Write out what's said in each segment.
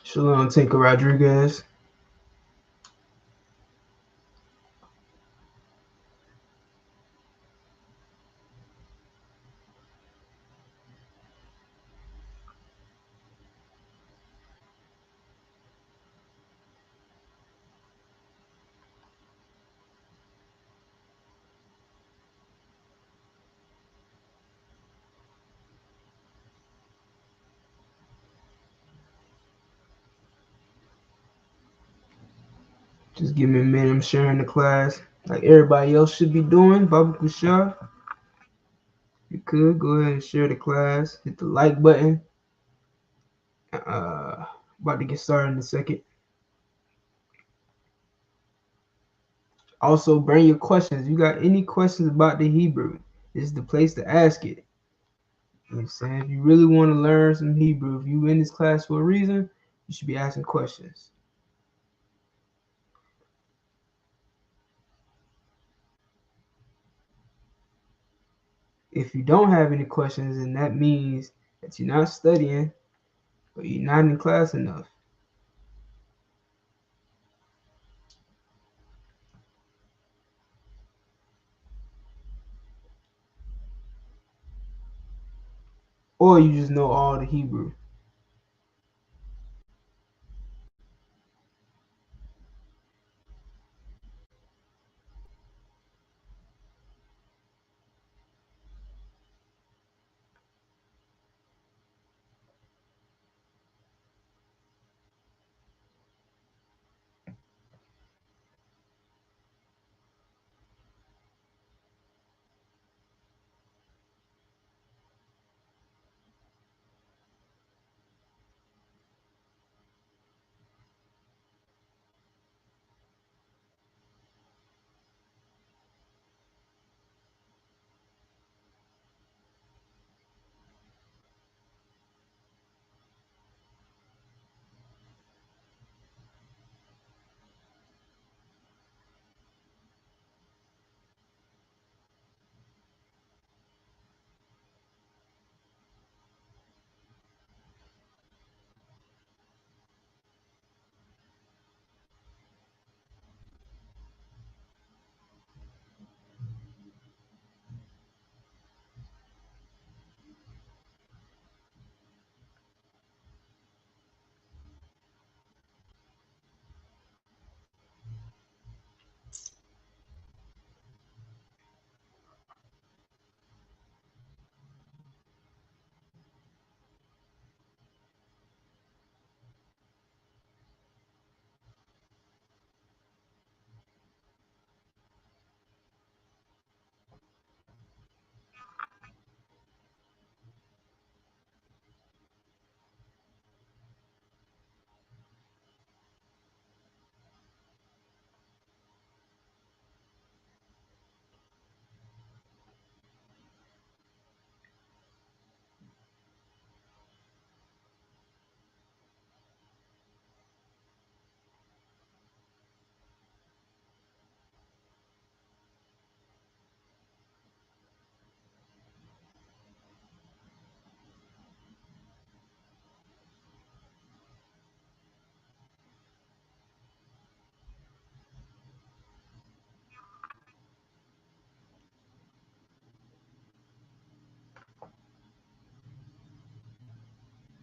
Shalom, Tinker Rodriguez. Just give me a minute. I'm sharing the class like everybody else should be doing. Baba Kushar. You could go ahead and share the class. Hit the like button. About to get started in a second. Also, bring your questions. You got any questions about the Hebrew? This is the place to ask it. You know what I'm saying? If you really want to learn some Hebrew, if you in this class for a reason, you should be asking questions. If you don't have any questions, then that means that you're not studying or you're not in class enough. Or you just know all the Hebrew.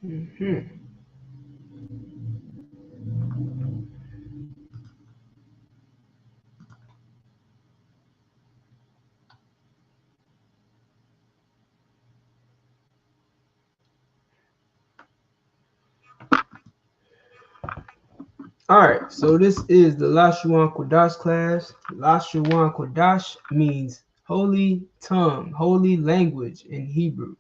Mm-hmm. All right, so this is the Lashawan Qadash class. Lashawan Qadash means holy tongue, holy language in Hebrew.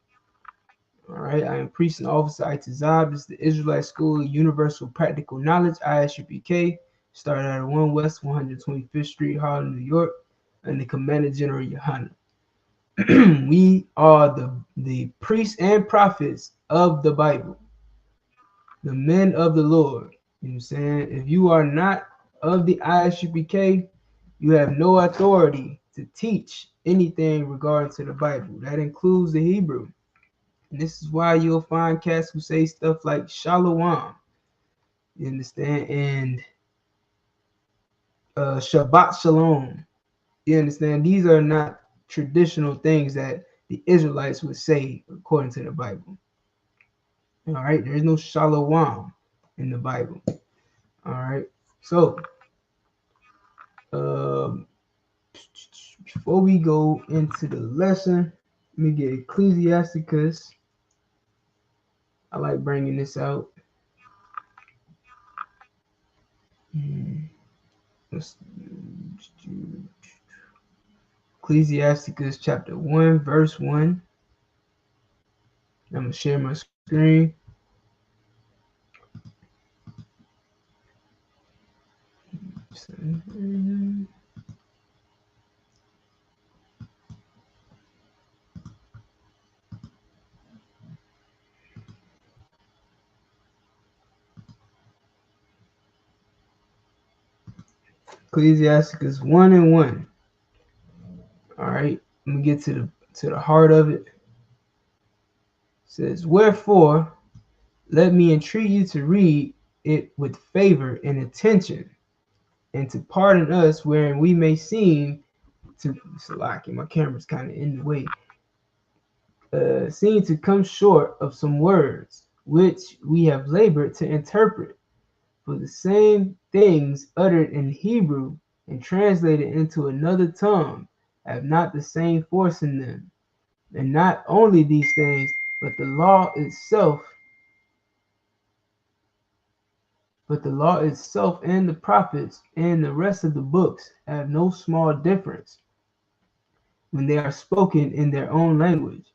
All right, I am priest and officer Itazab. This is the Israelite School of Universal Practical Knowledge, ISUPK, started at 1 West 125th Street, Harlem, New York, and the Commanding General Yahanna. We are the priests and prophets of the Bible, the men of the Lord. You know what I'm saying? If you are not of the ISUPK, you have no authority to teach anything regarding to the Bible. That includes the Hebrew. And this is why you'll find cats who say stuff like Shalom, you understand, and Shabbat Shalom. You understand? These are not traditional things that the Israelites would say according to the Bible. All right, there's no Shalom in the Bible. All right, so before we go into the lesson, let me get Ecclesiasticus. I like bringing this out. Ecclesiasticus chapter 1, verse 1. I'm going to share my screen. Ecclesiasticus 1 and 1. All right, let me get to the heart of it. It says, wherefore, let me entreat you to read it with favor and attention, and to pardon us wherein we may seem to, Salaki, my camera's kind of in the way, seem to come short of some words, which we have labored to interpret. For the same things uttered in Hebrew and translated into another tongue have not the same force in them. And not only these things, but the law itself and the prophets and the rest of the books have no small difference when they are spoken in their own language.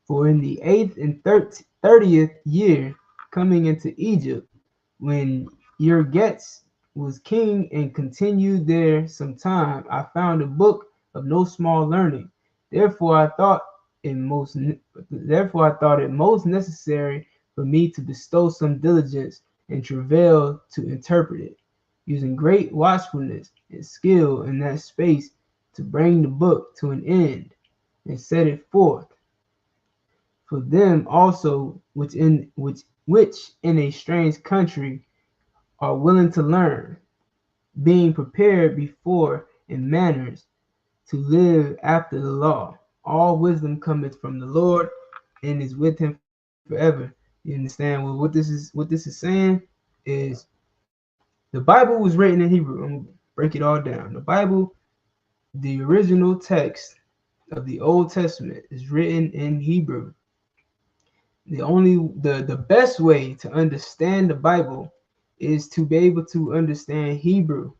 For in the 8th and 30th year coming into Egypt, when Yergetz was king and continued there some time, I found a book of no small learning. Therefore I thought it most necessary for me to bestow some diligence and travail to interpret it, using great watchfulness and skill in that space to bring the book to an end and set it forth for them also which in a strange country are willing to learn, being prepared before in manners to live after the law. All wisdom cometh from the Lord and is with him forever. You understand? Well, what this is saying is the Bible was written in Hebrew. I'm gonna break it all down. The Bible, the original text of the Old Testament, is written in Hebrew. The best way to understand the Bible is to be able to understand Hebrew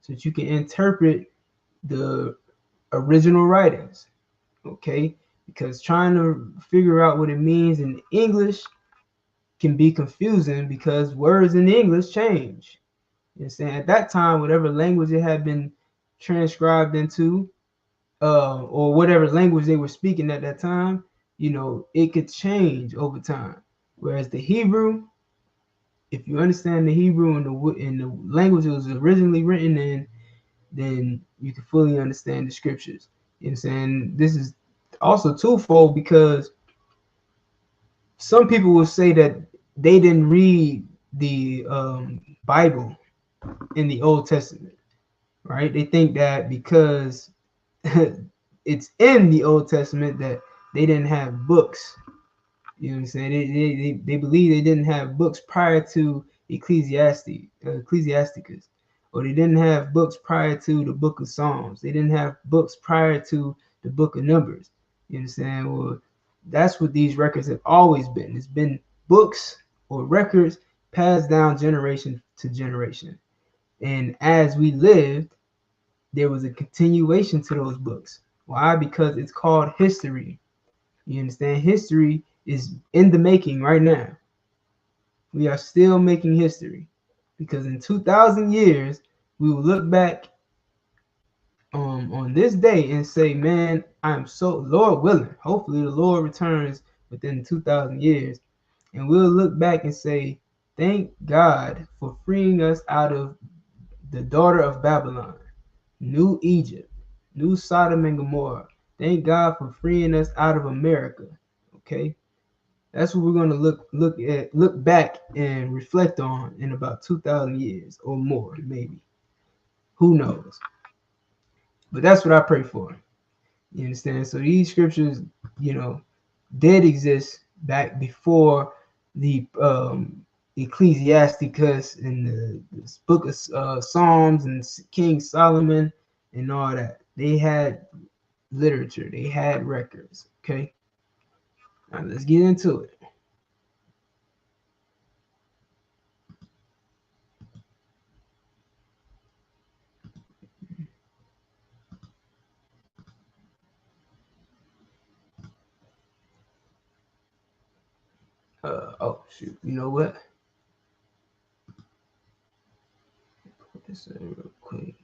so that you can interpret the original writings. Okay, because trying to figure out what it means in English can be confusing because words in English change. You understand? At that time, whatever language it had been transcribed into, or whatever language they were speaking at that time, it could change over time. Whereas the Hebrew, if you understand the Hebrew and the language it was originally written in, then you can fully understand the scriptures. You know what I'm saying? This is also twofold because some people will say that they didn't read the Bible in the Old Testament, right? They think that because it's in the Old Testament that they didn't have books. You know what I'm saying? They believe they didn't have books prior to Ecclesiasticus, or they didn't have books prior to the book of Psalms. They didn't have books prior to the book of Numbers. You understand? Well, that's what these records have always been. It's been books or records passed down generation to generation. And as we lived, there was a continuation to those books. Why? Because it's called history. You understand? History is in the making right now. We are still making history because in 2,000 years, we will look back on this day and say, man, I'm so, Lord willing, hopefully the Lord returns within 2,000 years. And we'll look back and say, thank God for freeing us out of the daughter of Babylon, New Egypt, New Sodom and Gomorrah. Thank God for freeing us out of America. Okay, that's what we're going to look back and reflect on in about 2,000 years or more, maybe. Who knows? But that's what I pray for. You understand? So these scriptures, did exist back before the Ecclesiasticus and the book of Psalms and King Solomon and all that. They had literature. They had records. Okay. Now let's get into it. Oh shoot! You know what? Put this in real quick.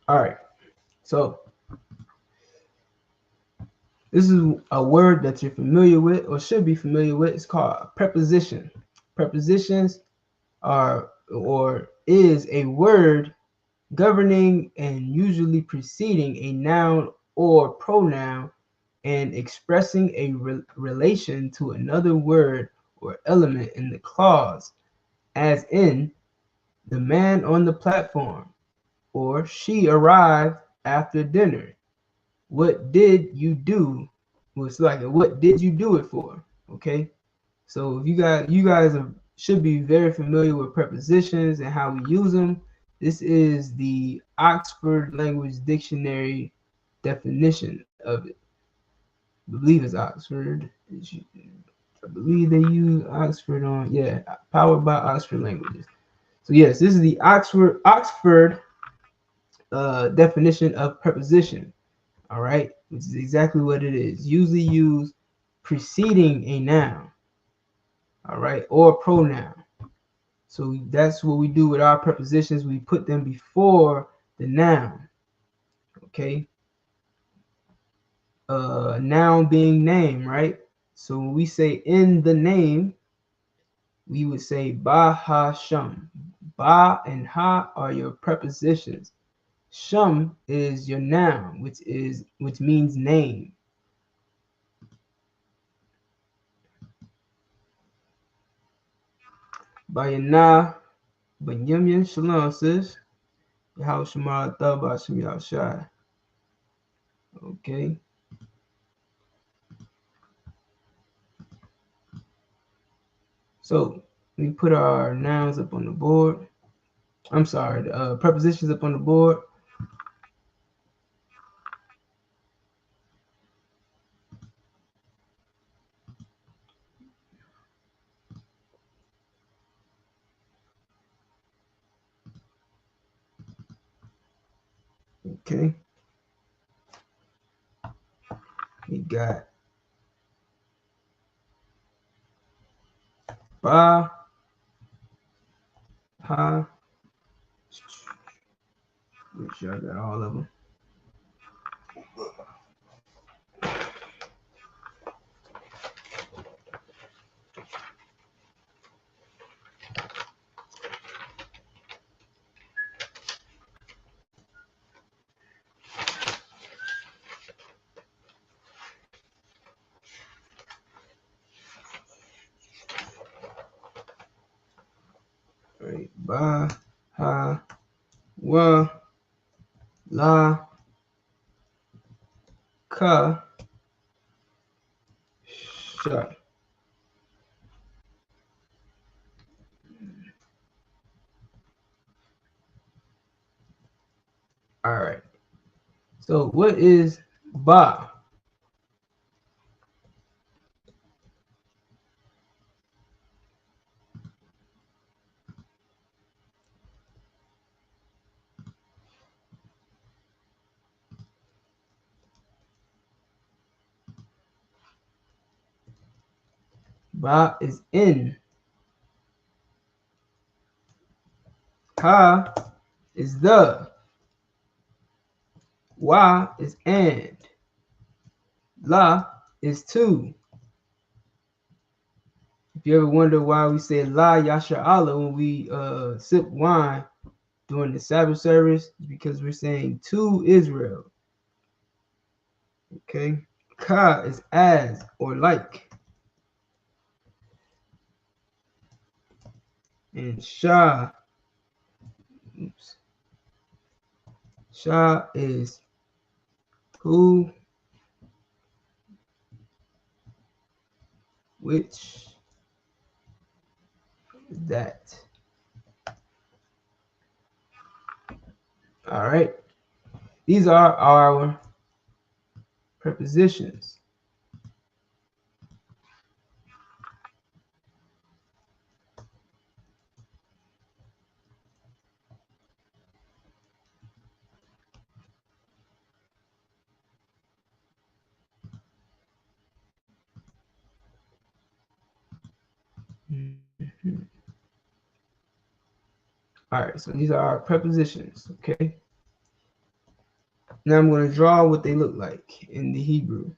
All right. So this is a word that you're familiar with or should be familiar with. It's called a preposition. Prepositions are or is a word governing and usually preceding a noun or pronoun and expressing a relation to another word or element in the clause, as in the man on the platform or she arrived after dinner. What did you do? Well, it's like what did you do it for? Okay, so if you guys should be very familiar with prepositions and how we use them. This is the Oxford Language Dictionary definition of it. I believe it's Oxford. I believe they use Oxford powered by Oxford Languages. So yes, this is the Oxford definition of preposition. All right, which is exactly what it is. Usually used preceding a noun. All right, or pronoun. So that's what we do with our prepositions. We put them before the noun. Okay. Noun being name, right? So when we say in the name, we would say ba ha shum. Ba and ha are your prepositions. Shum is your noun, which means name. Bayana Benyamin Shalom says, Yahweh Shema Thaba Shem Yahushai. Okay. So we put our nouns up on the board. I'm sorry, prepositions up on the board. Okay. We got ba, ha. Make sure I got all of them. right? Ba, ha, wa, la, ka, sha. All right. So what is ba? Ba is in. Ha is the. Wa is and. La is to. If you ever wonder why we say La Yasha Allah when we sip wine during the Sabbath service, it's because we're saying to Israel. Okay. Ka is as or like. And Sha, oops. Sha is who, which, that. All right. These are our prepositions. Mhm. All right, so these are our prepositions, okay? Now I'm going to draw what they look like in the Hebrew.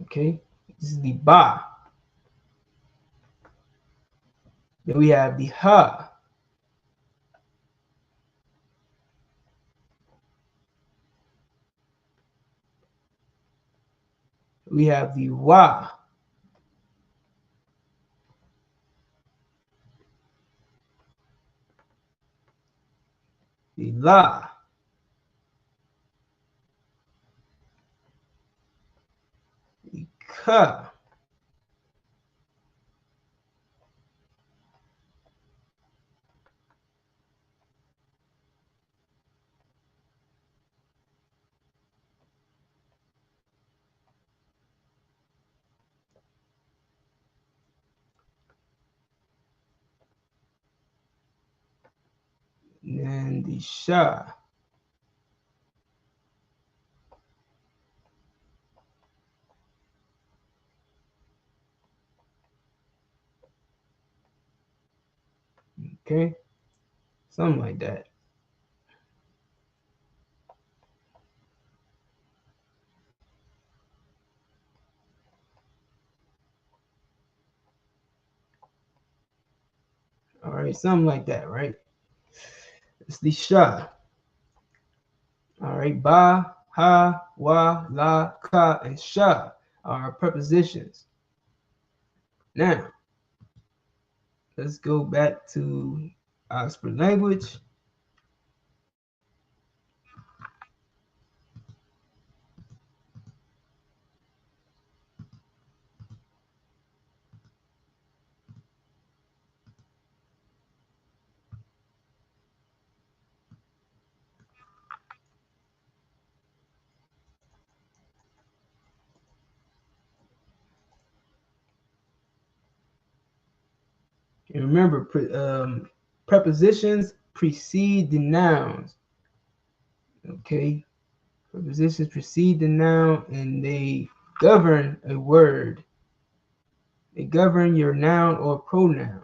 Okay, this is the ba. Then we have the ha. We have the wa. The la. The ka. And the sha. Okay, something like that. All right, something like that, right? It's the sha. All right, ba, ha, wa, la, ka, and sha are prepositions. Now, let's go back to Oxford language. And remember, prepositions precede the nouns. Okay, prepositions precede the noun, and they govern a word. They govern your noun or pronoun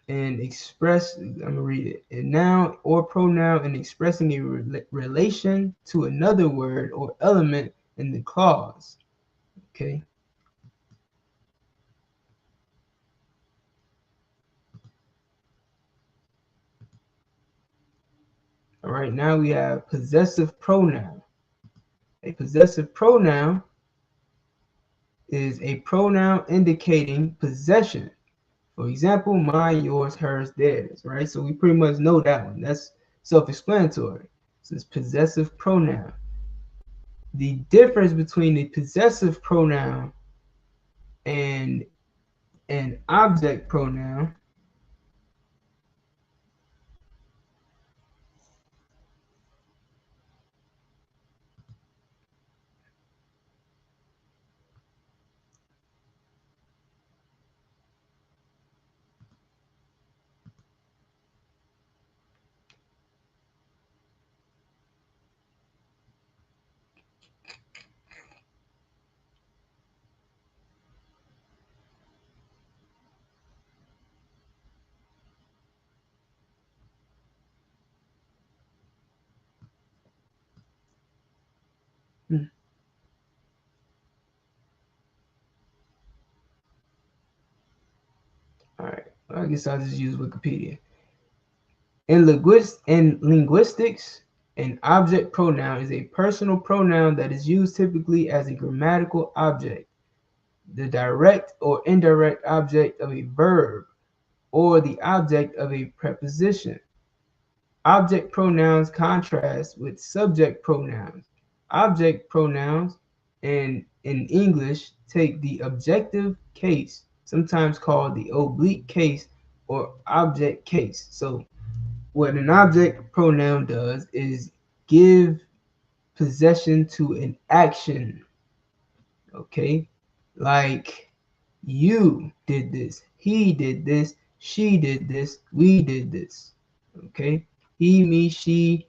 and express, I'm going to read it, a noun or pronoun in expressing a relation to another word or element in the clause. Okay. All right, now we have possessive pronoun. A possessive pronoun is a pronoun indicating possession. For example, mine, yours, hers, theirs, right? So we pretty much know that one. That's self-explanatory. So it's possessive pronoun. The difference between a possessive pronoun and an object pronoun hmm. All right, I guess I'll just use Wikipedia. In linguistics, an object pronoun is a personal pronoun that is used typically as a grammatical object, the direct or indirect object of a verb, or the object of a preposition. Object pronouns contrast with subject pronouns. Object pronouns in English take the objective case, sometimes called the oblique case or object case. So what an object pronoun does is give possession to an action. Okay, like you did this, he did this, she did this, we did this. Okay, he, me, she,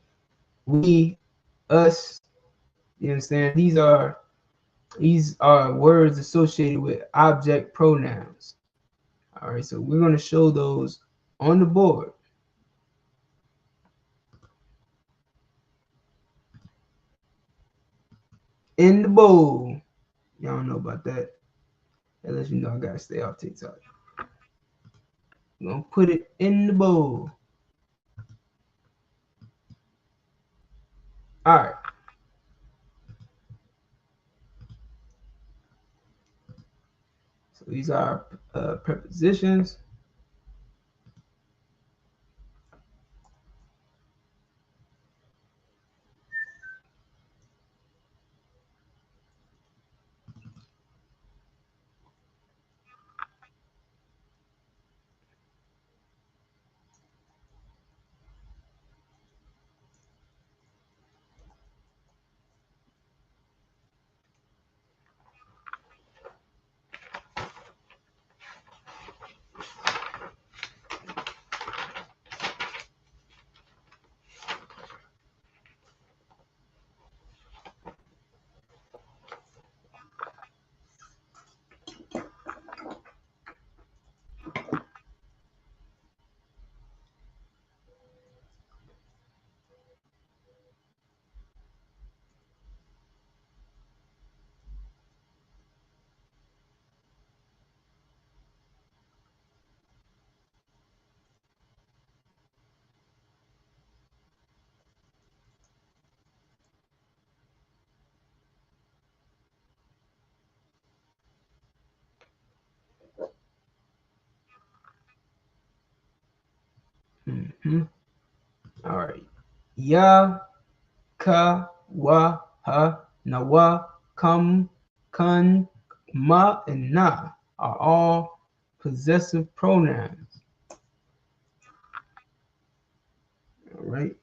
we, us. You understand? These are words associated with object pronouns. All right, so we're going to show those on the board. In the bowl. Y'all don't know about that. That lets you know I gotta stay off TikTok. I'm gonna put it in the bowl. All right. So these are prepositions. Mm-hmm. All right. Ya, ka, wa, ha, nawa, come, kun, ma, and na are all possessive pronouns. All right.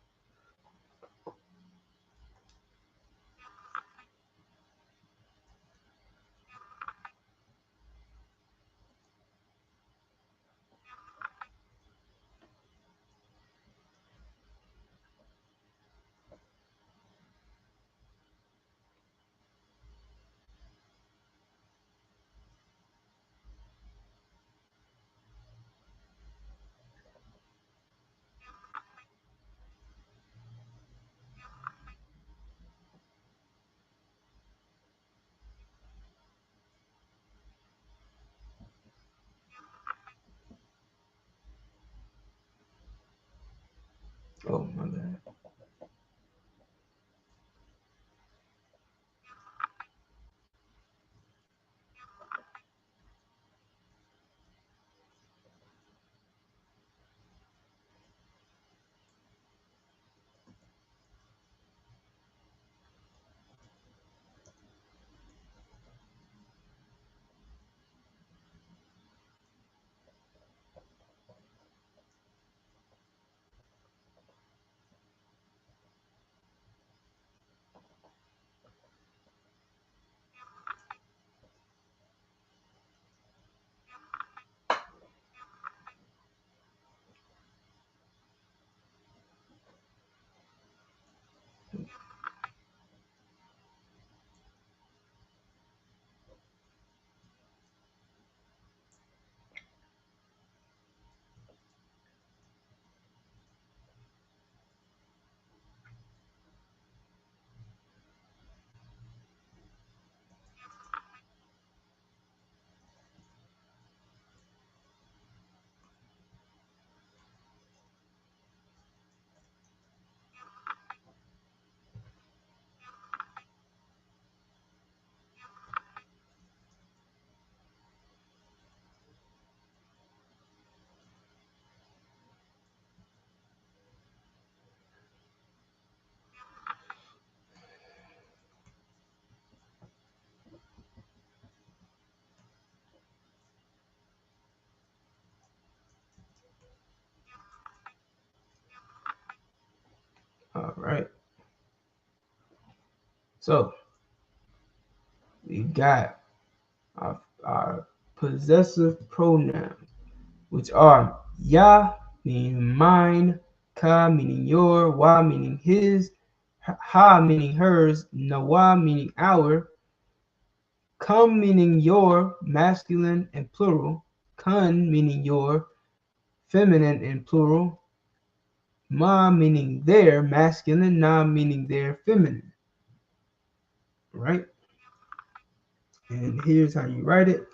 My bad. All right. So we got our possessive pronouns, which are ya meaning mine, ka meaning your, wa meaning his, ha meaning hers, nawa meaning our, come meaning your, masculine and plural, kun meaning your, feminine and plural, ma meaning their, masculine, na meaning their, feminine. Right? And here's how you write it.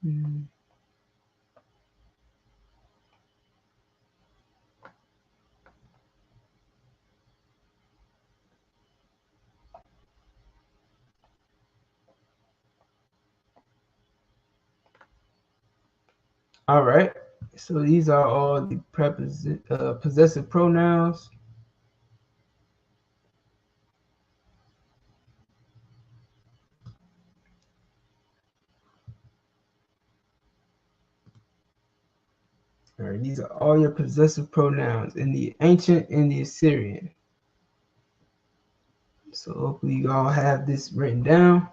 Mm. All right. So these are all the possessive pronouns. All right. These are all your possessive pronouns in the ancient and the Assyrian. So hopefully you all have this written down.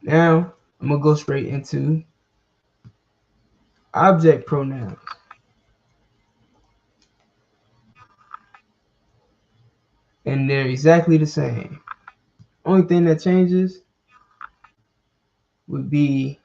Now I'm gonna go straight into object pronouns. And they're exactly the same. Only thing that changes would be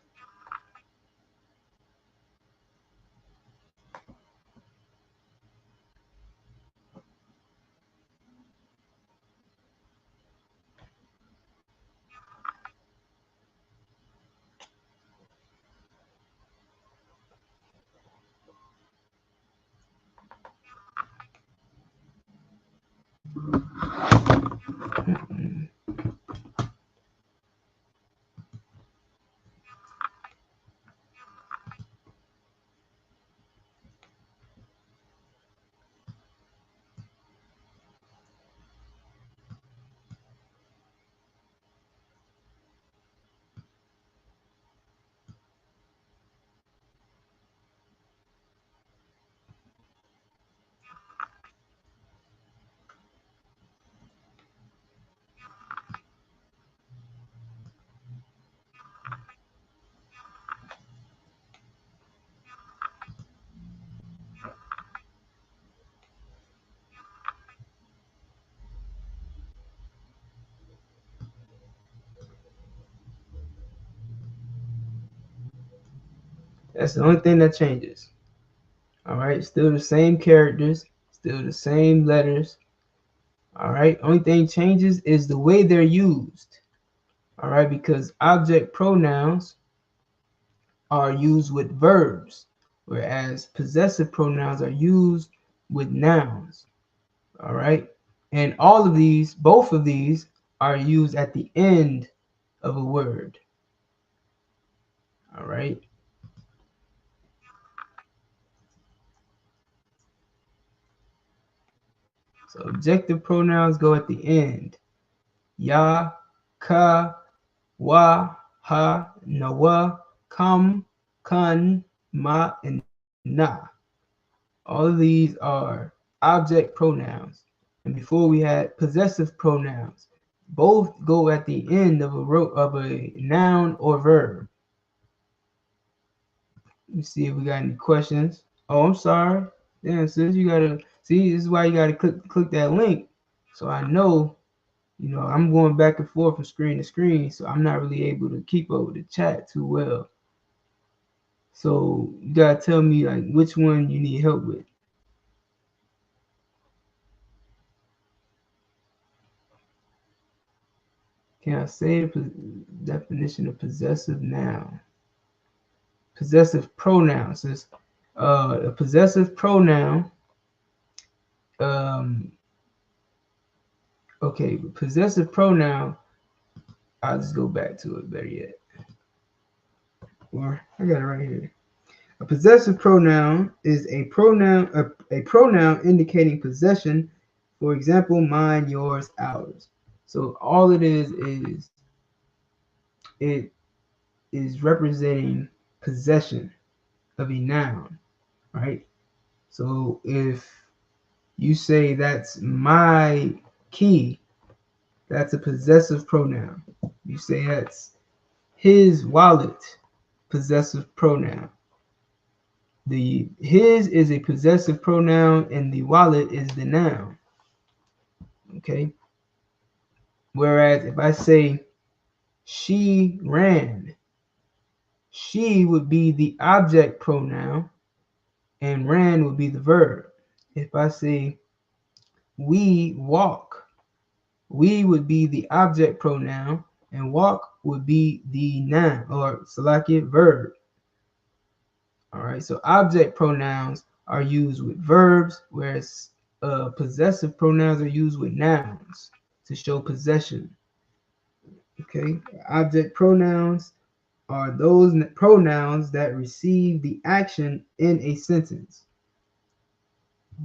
that's the only thing that changes. All right, still the same characters, still the same letters. All right, only thing changes is the way they're used. All right, because object pronouns are used with verbs, whereas possessive pronouns are used with nouns. All right, and all of these, both of these, are used at the end of a word. All right. So objective pronouns go at the end. Ya, ka, wa, ha, nawa, kam, kan, ma, and na. All of these are object pronouns. And before we had possessive pronouns. Both go at the end of a noun or verb. Let me see if we got any questions. Oh, I'm sorry. Damn, sis, you gotta see. This is why you gotta click that link, so I know. You know, I'm going back and forth from screen to screen, so I'm not really able to keep up with the chat too well. So you gotta tell me like which one you need help with. Can I say the definition of possessive noun? Possessive pronoun says a possessive pronoun. Okay, possessive pronoun. I'll just go back to it. Better yet, or I got it right here. A possessive pronoun is a pronoun indicating possession. For example, mine, yours, ours. So all it is it is representing possession of a noun, right? So if you say that's my key, that's a possessive pronoun. You say that's his wallet, possessive pronoun. The his is a possessive pronoun and the wallet is the noun. Okay. Whereas if I say she ran, she would be the object pronoun and ran would be the verb. If I say we walk, we would be the object pronoun and walk would be the noun or salakia verb. All right, so object pronouns are used with verbs, whereas possessive pronouns are used with nouns to show possession. Okay, object pronouns are those pronouns that receive the action in a sentence.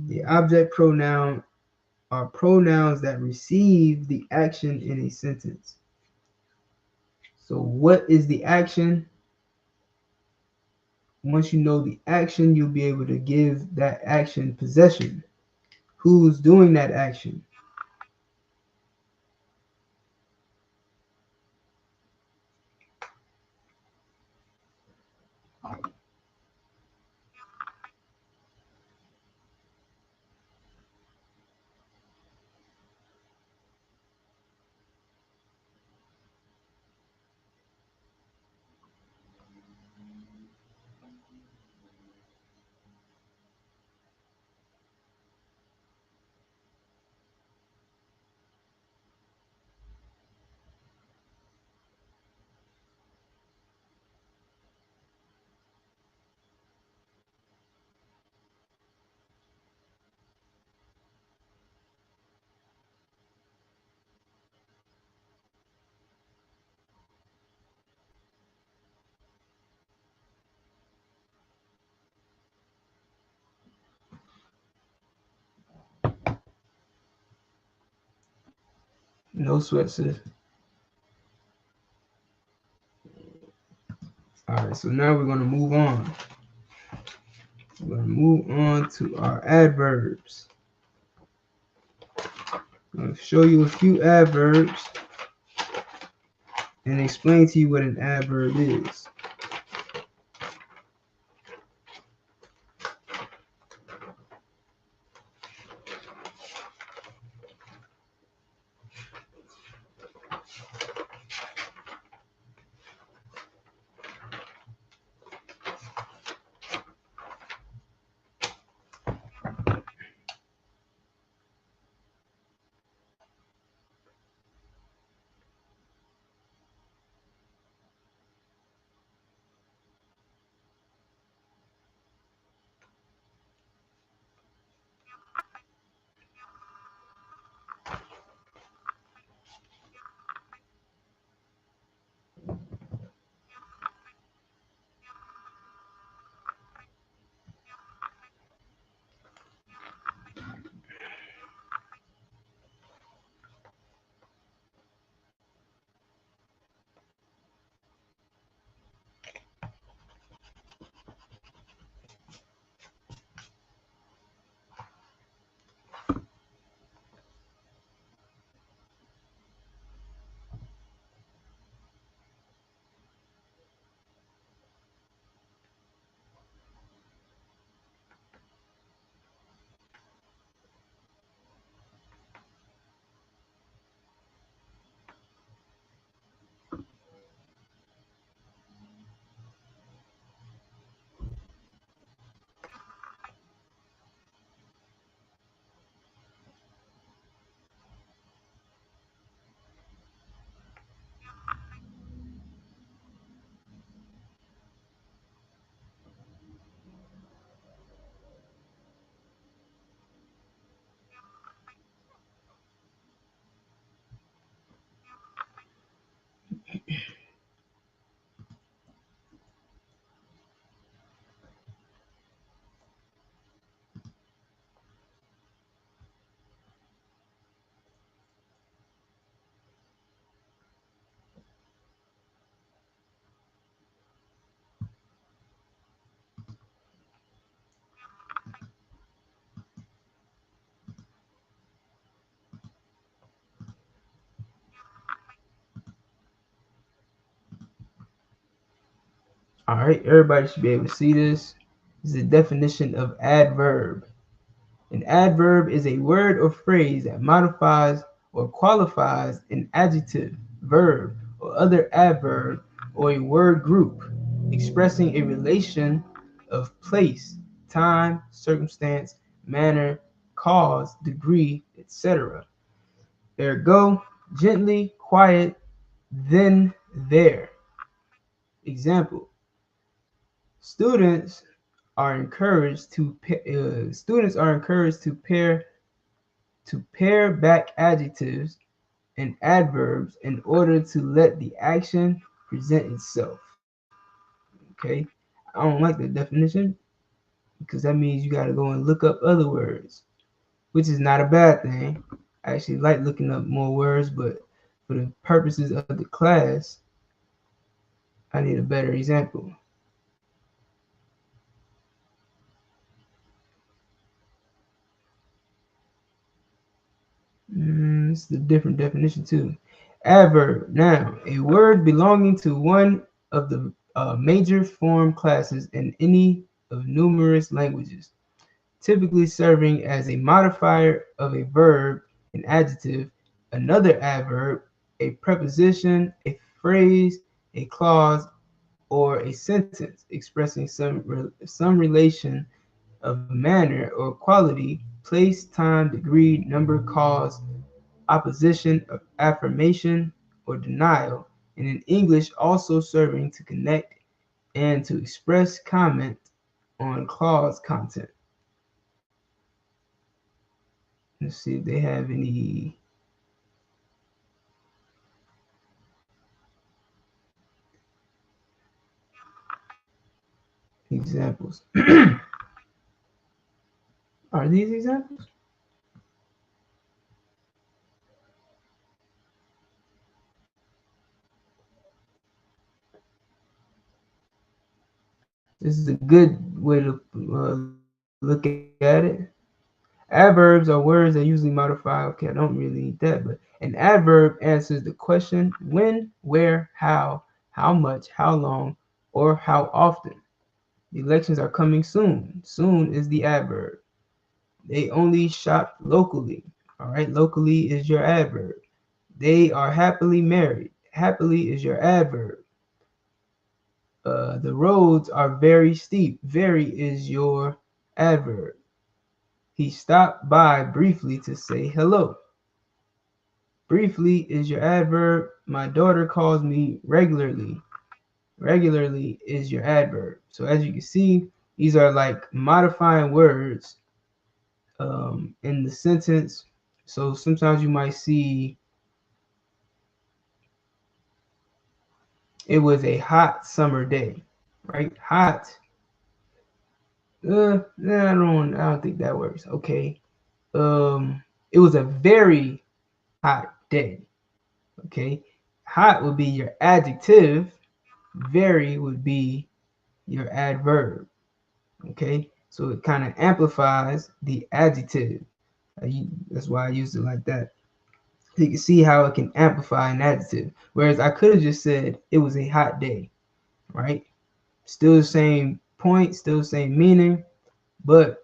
The object pronoun are pronouns that receive the action in a sentence. So what is the action? Once you know the action, you'll be able to give that action possession. Who's doing that action? No sweat, sis. All right, so now we're going to move on. We're going to move on to our adverbs. I'm going to show you a few adverbs and explain to you what an adverb is. All right, everybody should be able to see this. This is the definition of adverb. An adverb is a word or phrase that modifies or qualifies an adjective, verb, or other adverb or a word group, expressing a relation of place, time, circumstance, manner, cause, degree, etc. Ergo, gently, quiet, then, there. Example: students are encouraged to pair back adjectives and adverbs in order to let the action present itself. Okay, I don't like the definition because that means you got to go and look up other words, which is not a bad thing. I actually like looking up more words, but for the purposes of the class, I need a better example. It's a different definition too. Adverb, noun, a word belonging to one of the major form classes in any of numerous languages, typically serving as a modifier of a verb, an adjective, another adverb, a preposition, a phrase, a clause, or a sentence expressing some relation of manner or quality, place, time, degree, number, cause, opposition, affirmation, or denial, and in English also serving to connect and to express comment on clause content. Let's see if they have any examples. Are these examples? This is a good way to look at it. Adverbs are words that usually modify. Okay, I don't really need that, but an adverb answers the question when, where, how much, how long, or how often. The elections are coming soon. Soon is the adverb. They only shop locally. All right, locally is your adverb. They are happily married. Happily is your adverb. The roads are very steep. Very is your adverb. He stopped by briefly to say hello. Briefly is your adverb. My daughter calls me regularly. Regularly is your adverb. So as you can see, these are like modifying words in the sentence. So sometimes you might see it was a hot summer day, right? Hot. I don't think that works. Okay. It was a very hot day. Okay. Hot would be your adjective. Very would be your adverb. Okay. So it kind of amplifies the adjective. That's why I used it like that. You can see how it can amplify an adjective. Whereas I could have just said it was a hot day, right? Still the same point, still the same meaning, but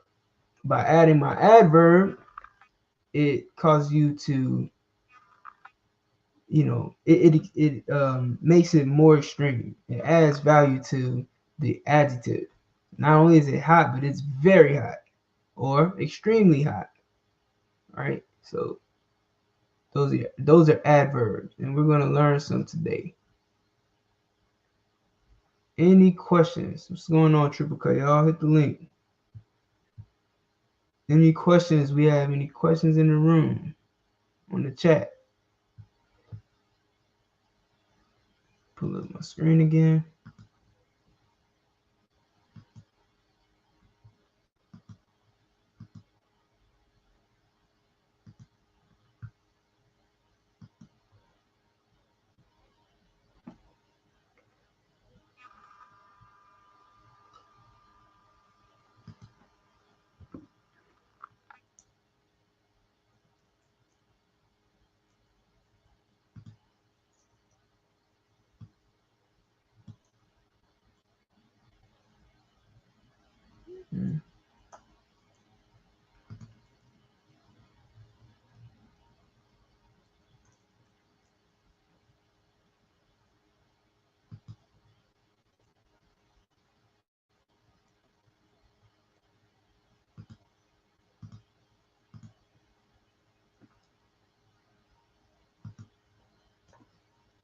by adding my adverb, it causes you to, it makes it more extreme. It adds value to the adjective. Not only is it hot, but it's very hot or extremely hot, right? So those are adverbs, and we're going to learn some today. Any questions? What's going on, Triple K? Y'all hit the link. Any questions? We have any questions in the room on the chat? Pull up my screen again.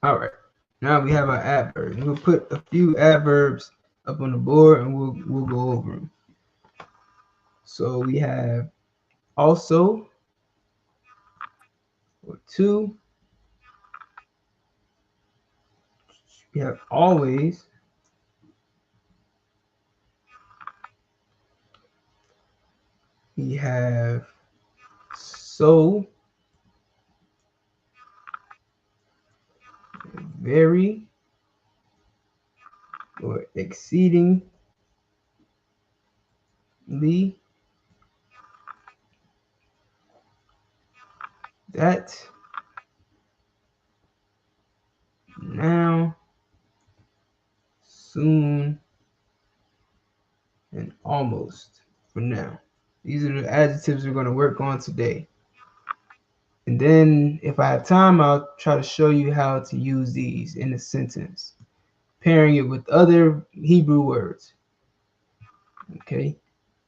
All right. Now we have our adverbs. We'll put a few adverbs up on the board and we'll go over them. So we have also, or to. We have always, we have so, very, or exceedingly, that, now, soon, and almost for now. These are the adjectives we're going to work on today. And then if I have time, I'll try to show you how to use these in a sentence, pairing it with other Hebrew words. Okay.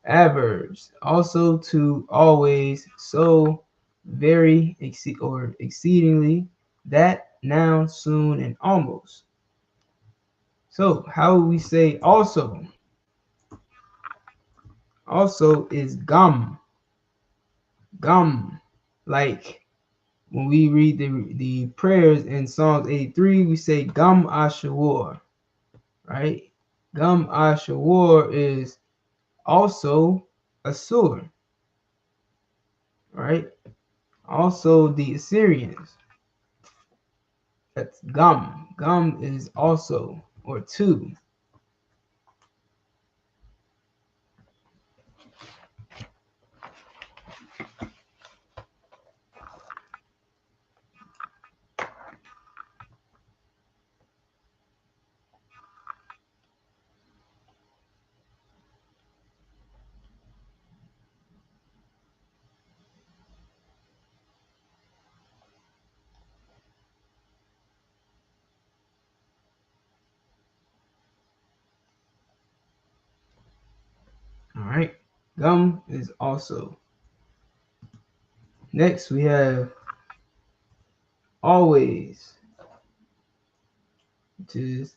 Adverbs, also, to, always, so, very, or exceedingly, that, now, soon, and almost. So how would we say also? Also is gum. Gum. Like when we read the prayers in Psalms 83, we say Gum Ashawar, right? Gum Ashawar is also Assur, right? Also the Assyrians. That's gum. Gum is also, or to. All right. Gum is also. Next we have always, which is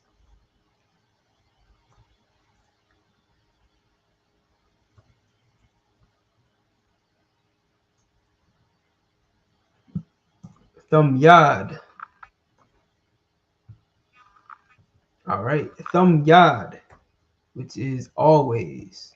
thumb yad. All right, thumb yad, which is always.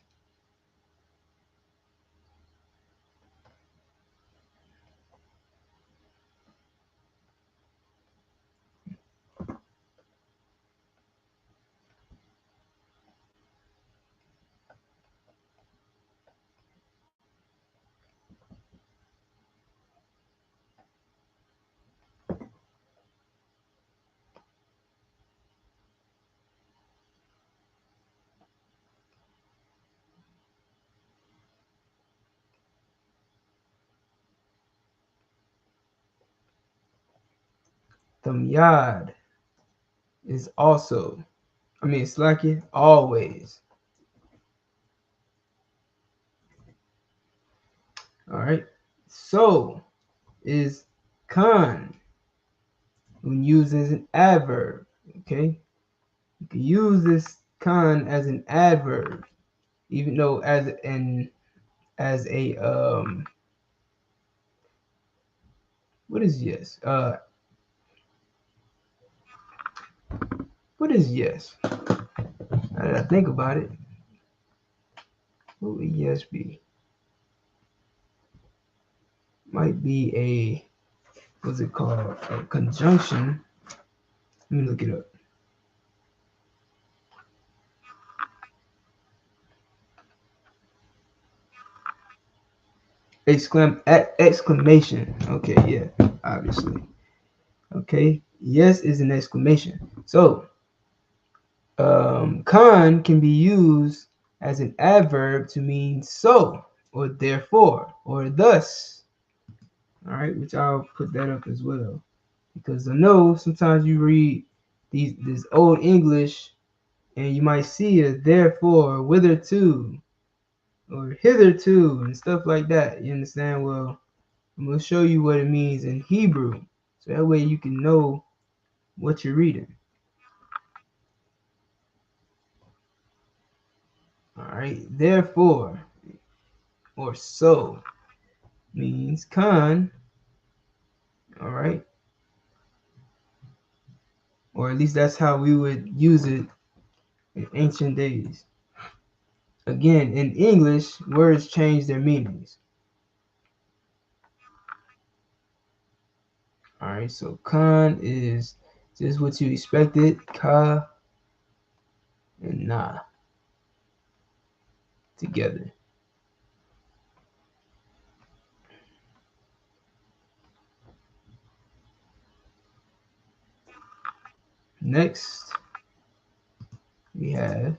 Thumb yad is also. It's like it always. All right. So is kan when used as an adverb. Okay. You can use this kan as an adverb, even though as a what is yes? What is yes? Now that I think about it, what would yes be? Might be a, what's it called? A conjunction. Let me look it up. Exclamation. Okay, yeah, obviously. Okay, yes is an exclamation. So, con can be used as an adverb to mean so, or therefore, or thus. All right, which I'll put that up as well, because I know sometimes you read this old English and you might see a therefore, whitherto, or hitherto, and stuff like that. You understand? Well, I'm going to show you what it means in Hebrew, so that way you can know what you're reading. All right, therefore, or so, means con, all right, or at least that's how we would use it in ancient days. Again, in English, words change their meanings. All right, so con is just what you expected. Ka and na together. Next, we have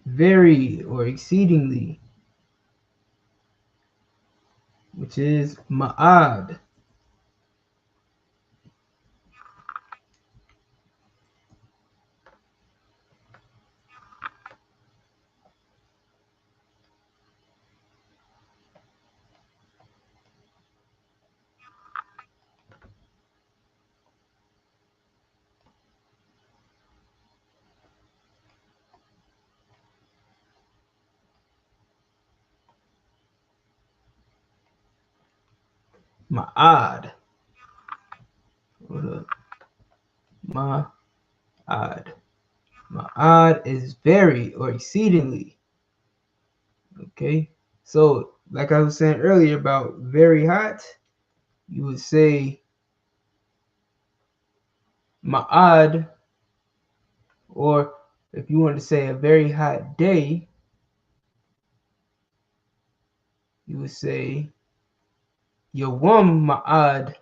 very or exceedingly, which is ma'ad. Ma'ad. Hold up. Ma'ad. Ma'ad is very or exceedingly. Okay. So, like I was saying earlier about very hot, you would say ma'ad, or if you want to say a very hot day, you would say yawam ma'ad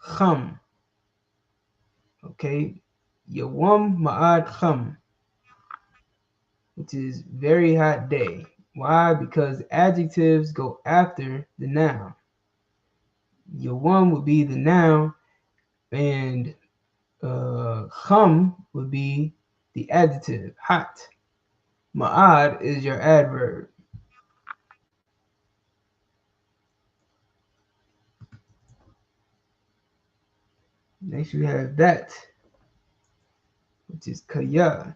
kham. Okay. Yawam ma'ad kham, which is very hot day. Why? Because adjectives go after the noun. Yawam would be the noun, and kham would be the adjective, hot. Ma'ad is your adverb. Next we have that, which is kaya.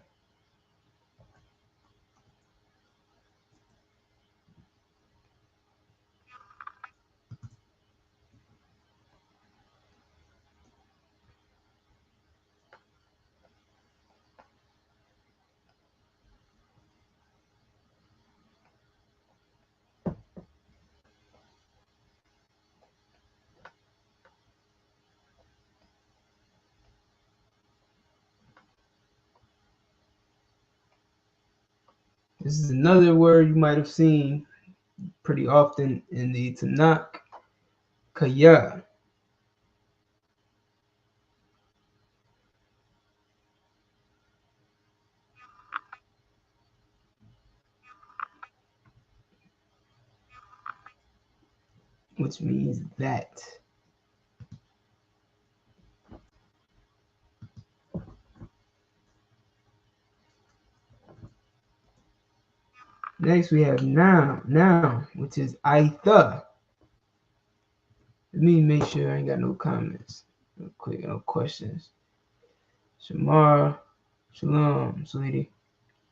This is another word you might have seen pretty often in the Tanakh, kaya. Which means that. Next we have noun, which is aitha. Let me make sure I ain't got no comments. Real quick, no questions. Shamar, shalom, sweetie.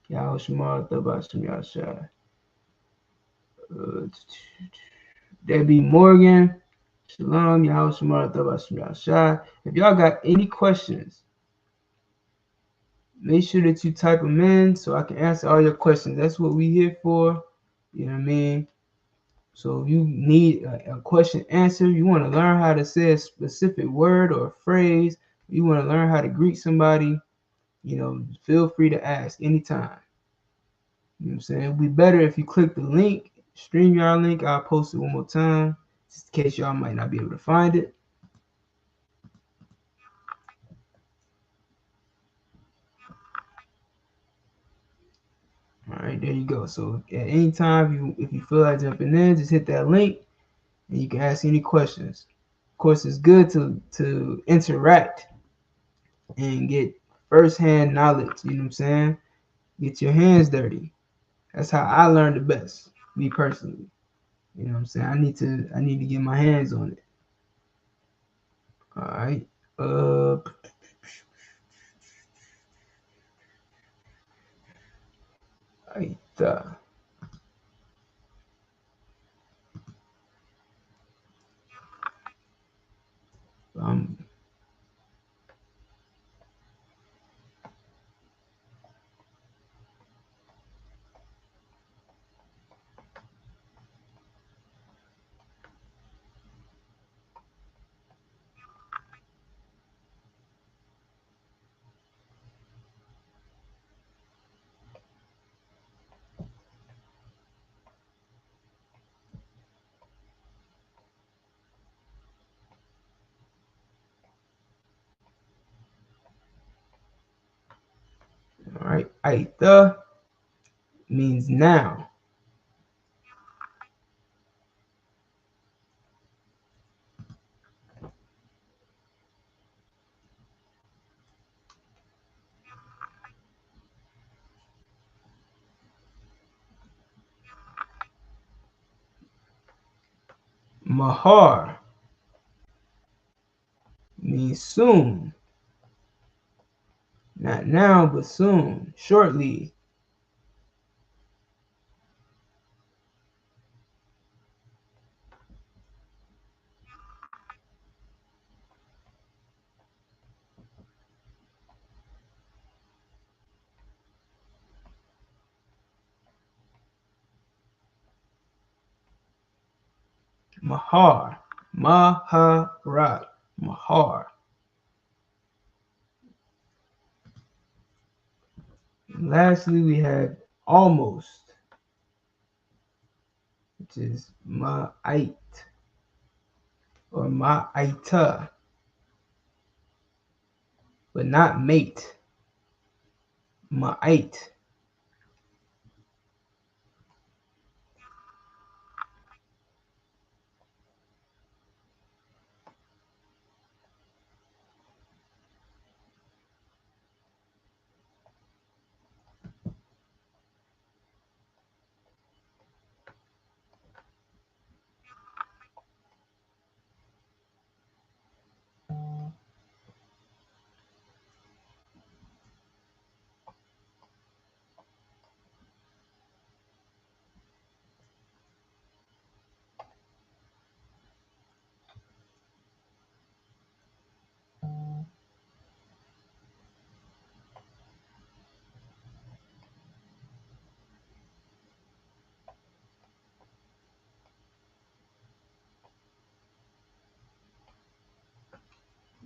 Yahoo Shamar, Thabashim Yashai. Debbie Morgan, shalom, Yahoo Shamar, Thabashim Yashai. If y'all got any questions, make sure that you type them in so I can answer all your questions. That's what we here for. You know what I mean? So if you need a question answered, you want to learn how to say a specific word or phrase, you want to learn how to greet somebody, feel free to ask anytime. You know what I'm saying? It'd be better if you click the link, StreamYard link. I'll post it one more time, just in case y'all might not be able to find it. All right, there you go. So at any time, if you feel like jumping in, just hit that link, and you can ask any questions. Of course, it's good to interact and get first-hand knowledge. You know what I'm saying? Get your hands dirty. That's how I learned the best, me personally. You know what I'm saying? I need to get my hands on it. All right. Right. Um, Aita means now. Mahar means soon. Not now, but soon, shortly. Mahar. Maharat. Mahar. And lastly, we have almost, which is ma'ait or ma'aita, but not mate. Ma'ait.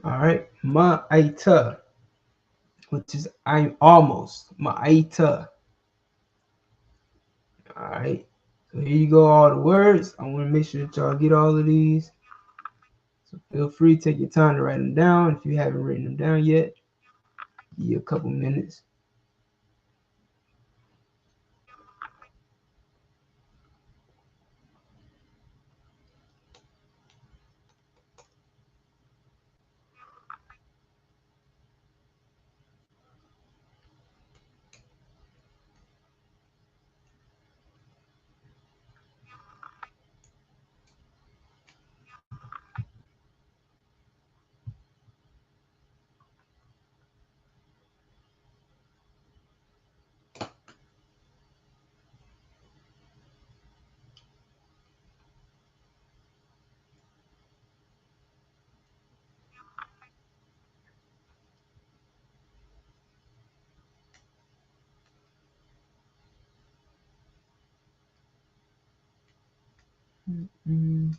All right. Ma'aita, which is I'm almost. Ma'aita. All right. So here you go, all the words. I want to make sure that y'all get all of these. So feel free to take your time to write them down. If you haven't written them down yet, give you a couple minutes. Mm-hmm.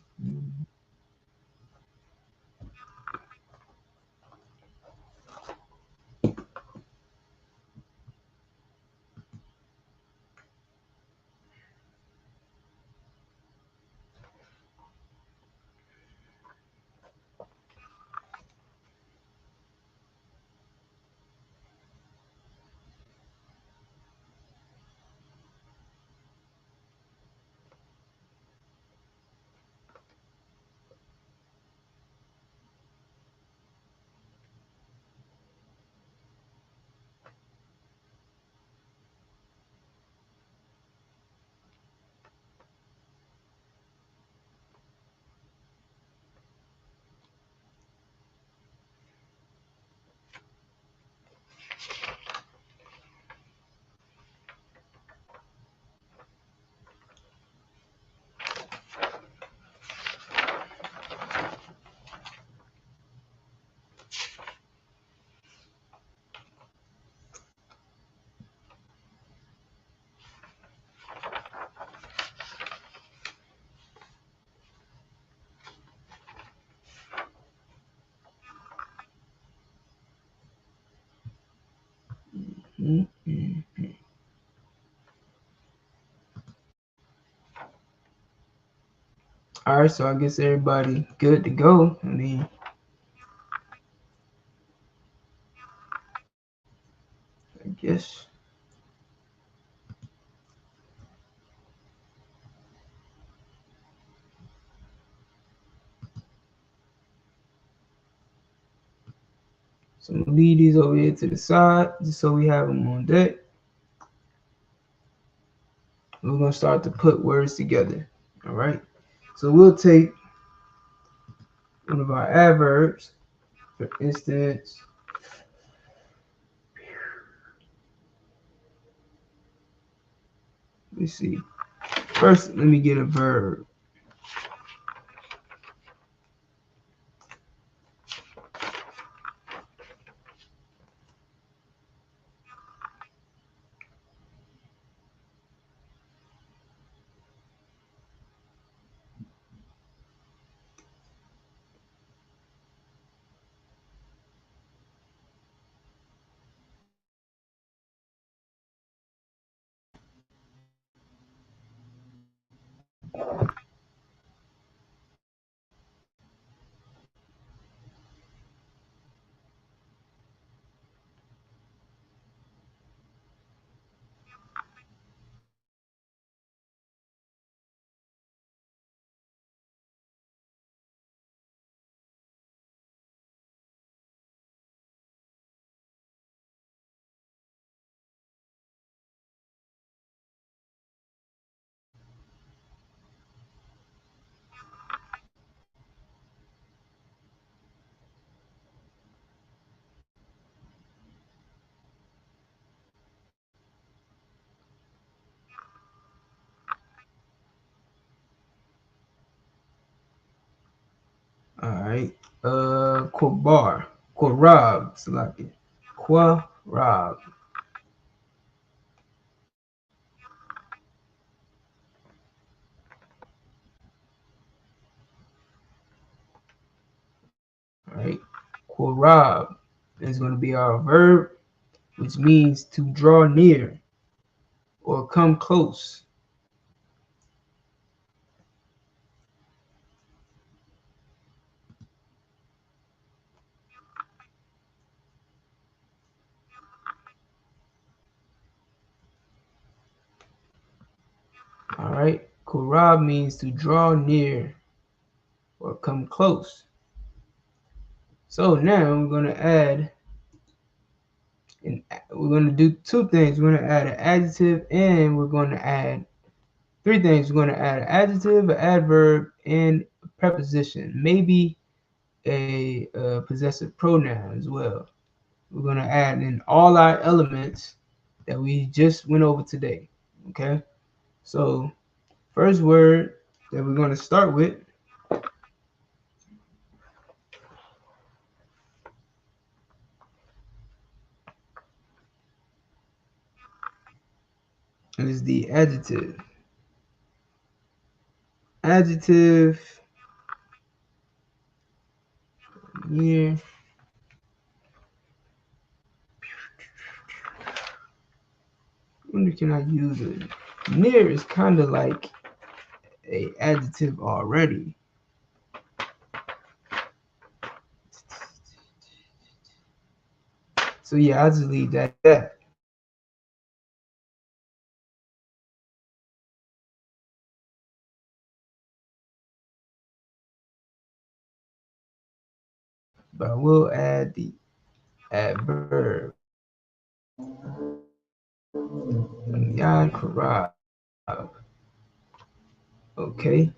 Mm-hmm. All right, so I guess everybody good to go. I mean, I guess So I'm gonna leave these over here to the side just so we have them on deck. We're gonna start to put words together. All right. So we'll take one of our adverbs, for instance. Let's see. First, let me get a verb. All right. Quabar. Quarab. Select it. Quarab. All right. Quarab is going to be our verb, which means to draw near or come close. All right. Qurab means to draw near or come close. So now we're going to add, and we're going to do two things. We're going to add an adjective, and we're going to add three things. We're going to add an adjective, an adverb, and a preposition. Maybe a possessive pronoun as well. We're going to add in all our elements that we just went over today. Okay. So first word that we're going to start with is the adjective. Adjective near. When can I use it? Near is kind of like a adjective already. So yeah, I'll just leave that at that. But I will add the adverb. Yakarab. Okay.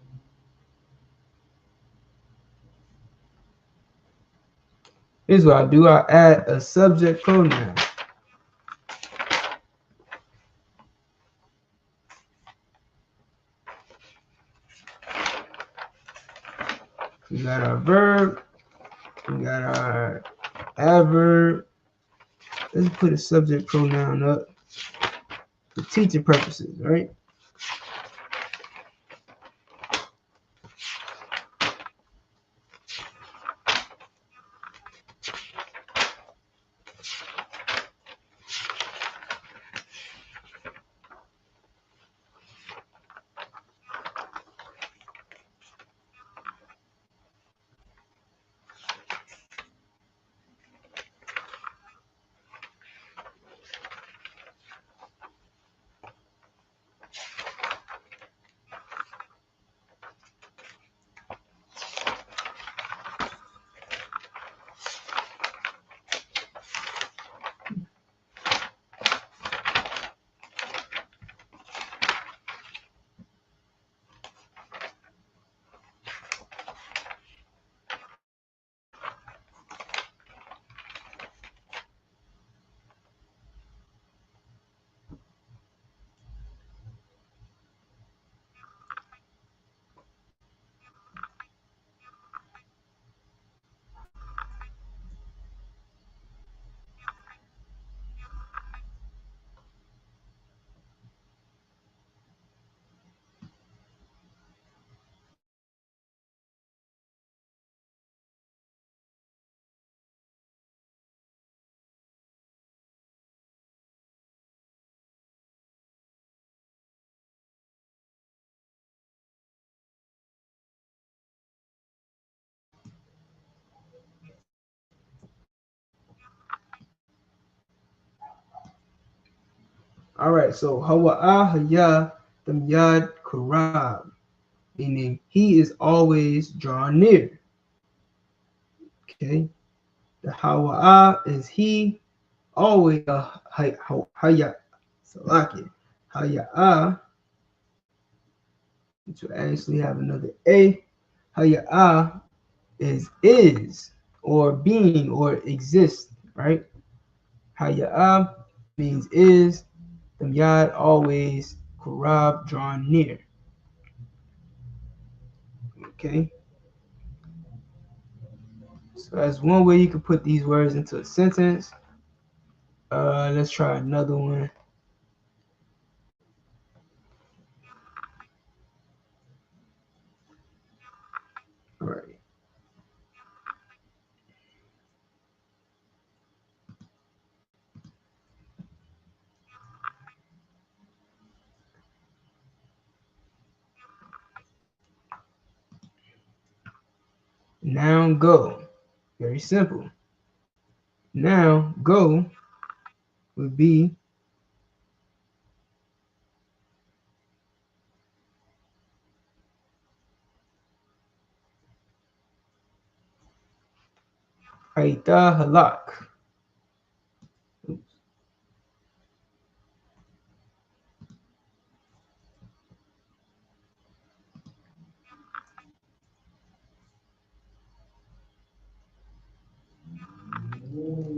Here's what I do. I add a subject pronoun. We got our verb. We got our adverb. Let's put a subject pronoun up for teaching purposes, right? All right, so Hawa'a Haya Damyad Karab, meaning he is always drawn near. Okay, the Hawa'a is he, always Haya Salaki. Haya'a, which will actually have another A. Haya'a is or being or exist, right? Haya'a means is, Damyad always, Kurab drawn near. Okay, so that's one way you can put these words into a sentence. Let's try another one. All right. Now go. Very simple. Now go would be Aita Halak.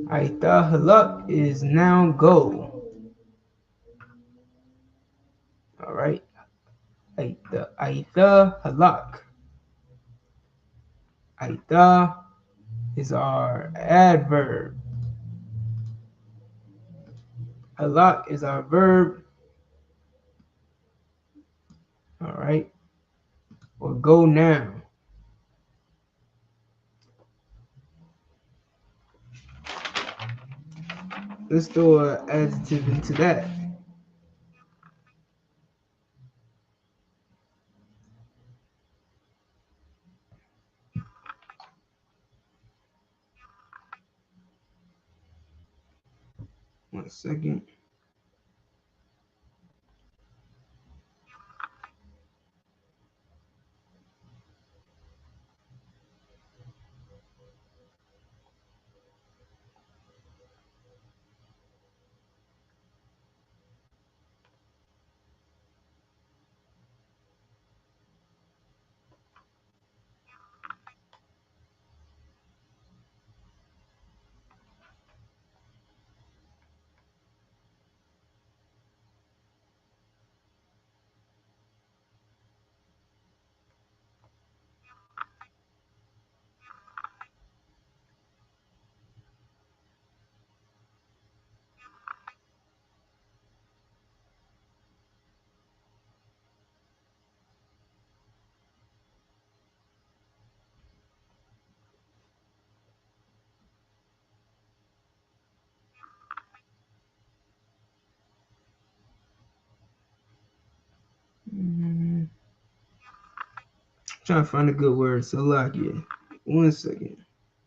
Aita Halak is now go. All right. Aita Halak. Aita is our adverb. Halak is our verb. All right. Or go now. Let's throw an adjective into that. One second. Trying to find a good word. So like, yeah. One second.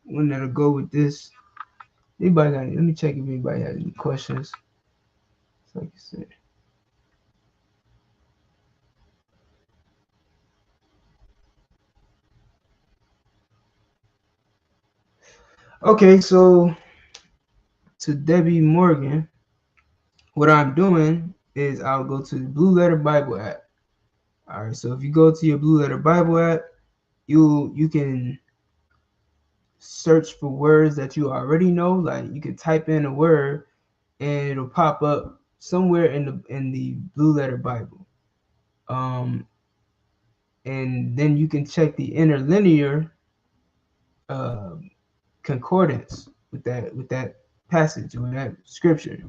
One that'll go with this. Anybody got? Let me check if anybody has any questions. So like you said. Okay, so to Debbie Morgan, what I'm doing is I'll go to the Blue Letter Bible app. All right, so if you go to your Blue Letter Bible app, you can search for words that you already know. Like you can type in a word and it'll pop up somewhere in the Blue Letter Bible. And then you can check the interlinear uh, concordance with that passage or that scripture.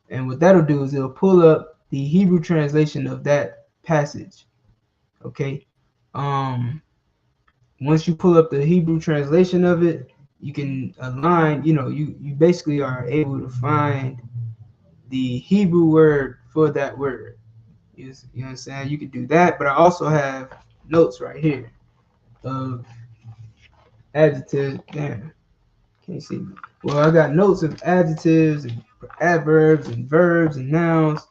And what that'll do is it'll pull up the Hebrew translation of that passage. Okay. Once you pull up the Hebrew translation of it, you can align, you basically are able to find the Hebrew word for that word. You know what I'm saying? You can do that, but I also have notes right here of adjectives. Damn, can't see me. Well, I got notes of adjectives and adverbs and verbs and nouns.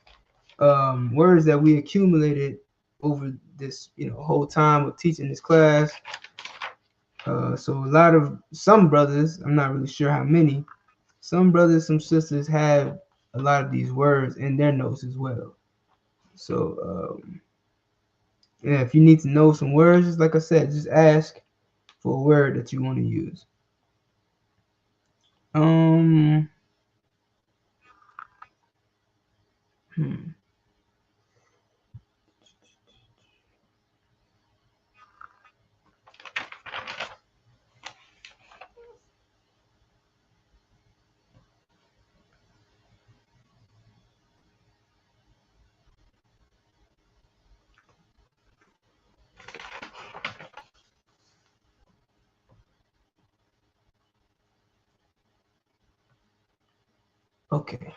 words that we accumulated over this, whole time of teaching this class. So some brothers, I'm not really sure how many, some brothers, some sisters have a lot of these words in their notes as well. So yeah, if you need to know some words, just like I said, just ask for a word that you want to use. Um, hmm. Okay.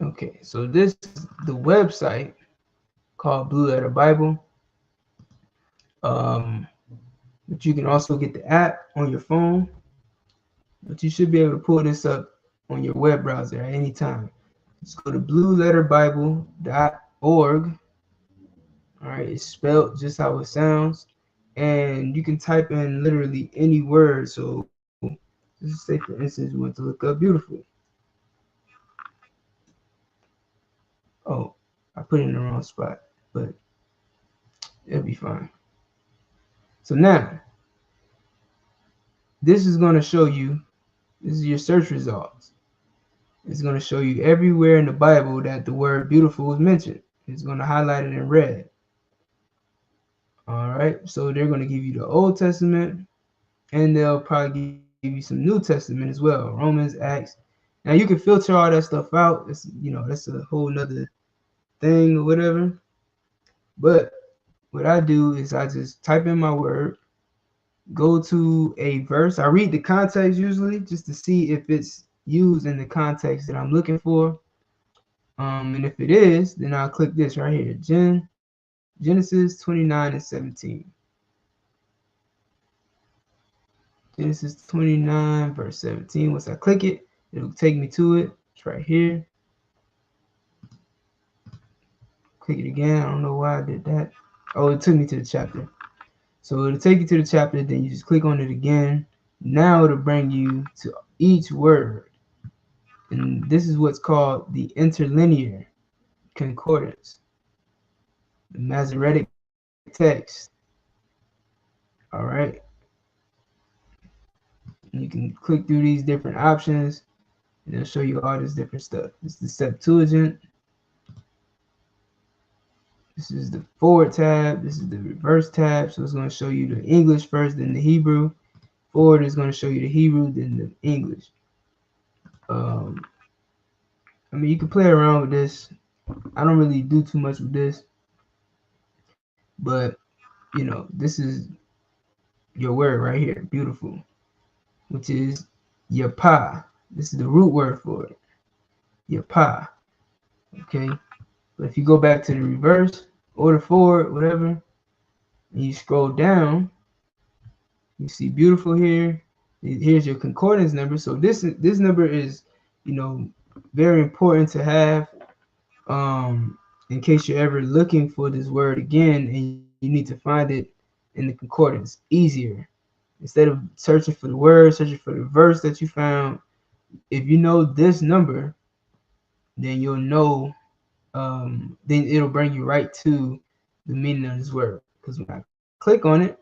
Okay. So this is the website called Blue Letter Bible. But you can also get the app on your phone. But you should be able to pull this up on your web browser at any time. Just go to blueletterbible.org. All right, it's spelled just how it sounds, and you can type in literally any word. So let's say, for instance, you want to look up beautiful. Oh, I put it in the wrong spot, but it'll be fine. So now, this is going to show you, this is your search results. It's going to show you everywhere in the Bible that the word beautiful is mentioned. It's going to highlight it in red. All right, so they're going to give you the Old Testament, and they'll probably give you some New Testament as well, Romans, Acts. Now you can filter all that stuff out. It's, that's a whole nother thing or whatever. But what I do is I just type in my word, go to a verse. I read the context usually just to see if it's used in the context that I'm looking for. And if it is, then I'll click this right here, Genesis 29 and 17. Genesis 29 verse 17. Once I click it, it'll take me to it. It's right here. Click it again. I don't know why I did that. Oh, it took me to the chapter. So it'll take you to the chapter, then you just click on it again. Now it'll bring you to each word. And this is what's called the interlinear concordance, the Masoretic text. All right. And you can click through these different options, and it'll show you all this different stuff. This is the Septuagint. This is the forward tab. This is the reverse tab. So it's going to show you the English first, then the Hebrew. Forward is going to show you the Hebrew, then the English. I mean, you can play around with this. I don't really do too much with this, but this is your word right here, beautiful, which is yapa. This is the root word for it, yapa. Okay, but if you go back to the reverse or the forward, whatever, and you scroll down, you see beautiful here. Here's your concordance number. So this number is, very important to have, in case you're ever looking for this word again and you need to find it in the concordance easier. Instead of searching for the word, searching for the verse that you found, if you know this number, then you'll know, then it'll bring you right to the meaning of this word. Because when I click on it,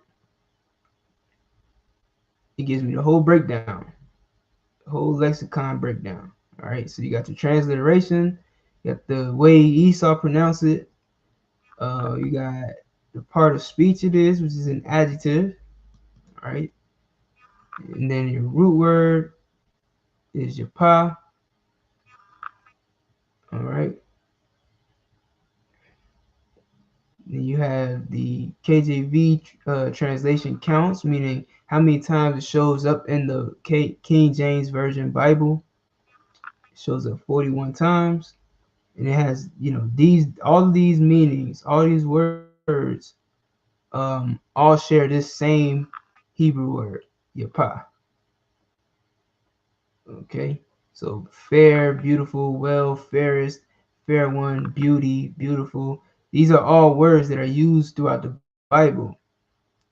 it gives me the whole breakdown, the whole lexicon breakdown. All right, so you got the transliteration, you got the way Esau pronounced it, you got the part of speech it is, which is an adjective. All right, And then your root word is your pa. All right. Then you have the KJV translation counts, meaning how many times it shows up in the King James Version Bible. It shows up 41 times. And it has, all of these meanings, all these words, all share this same Hebrew word, yapah. Okay, so fair, beautiful, well, fairest, fair one, beauty, beautiful. These are all words that are used throughout the Bible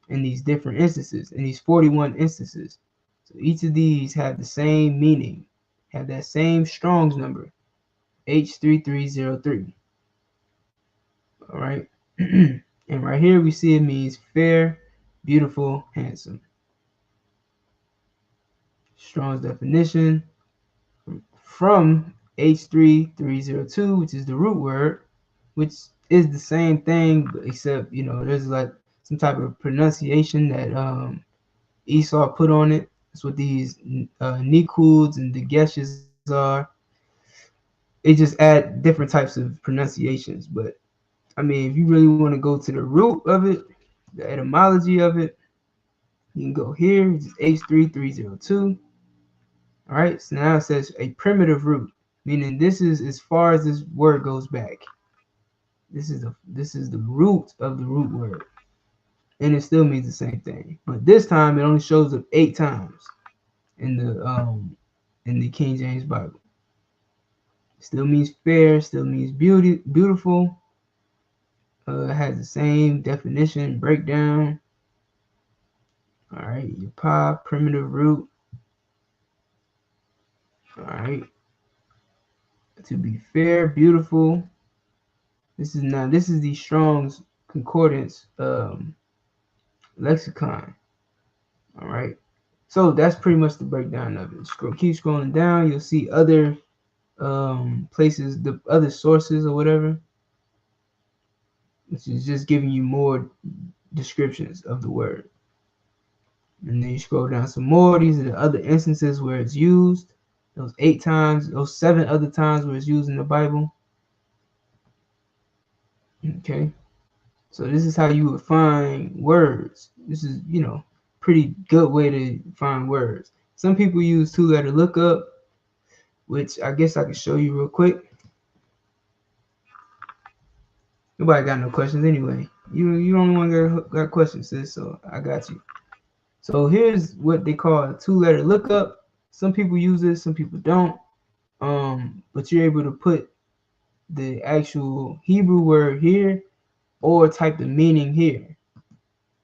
in these different instances, in these 41 instances. So each of these have the same meaning, have that same Strong's number, H3303. All right. And right here we see it means fair, beautiful, handsome. Strong's definition from H3302, which is the root word, which is the same thing, except, there's like some type of pronunciation that Esau put on it. That's what these Nikuds and the Geshes are. It just add different types of pronunciations. But I mean, if you really want to go to the root of it, the etymology of it, you can go here, which is H3302. All right, so now it says a primitive root, meaning this is as far as this word goes back. This is the root of the root word, and it still means the same thing. But this time it only shows up 8 times in the King James Bible. It still means fair, still means beautiful. It has the same definition breakdown. All right, your pa, primitive root. All right, to be fair, beautiful. This is the Strong's Concordance lexicon. All right, so that's pretty much the breakdown of it. Keep scrolling down, you'll see other places, the other sources or whatever, which is just giving you more descriptions of the word. And then you scroll down some more. These are the other instances where it's used. Those 8 times, those 7 other times where it's used in the Bible. Okay, so this is how you would find words. This is, pretty good way to find words. Some people use 2-letter lookup, which I guess I can show you real quick. Nobody got no questions anyway. You the only one got questions, sis, so I got you. So here's what they call a 2-letter lookup. Some people use it, some people don't. But you're able to put the actual Hebrew word here or type the meaning here,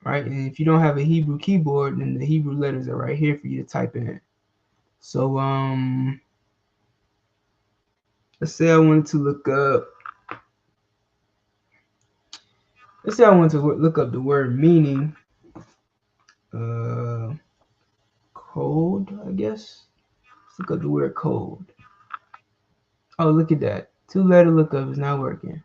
right? And if you don't have a Hebrew keyboard, then the Hebrew letters are right here for you to type in. So let's say I wanted to look up the word meaning. Code, I guess. Let's look up the word code. Oh, look at that. 2-letter lookup is not working.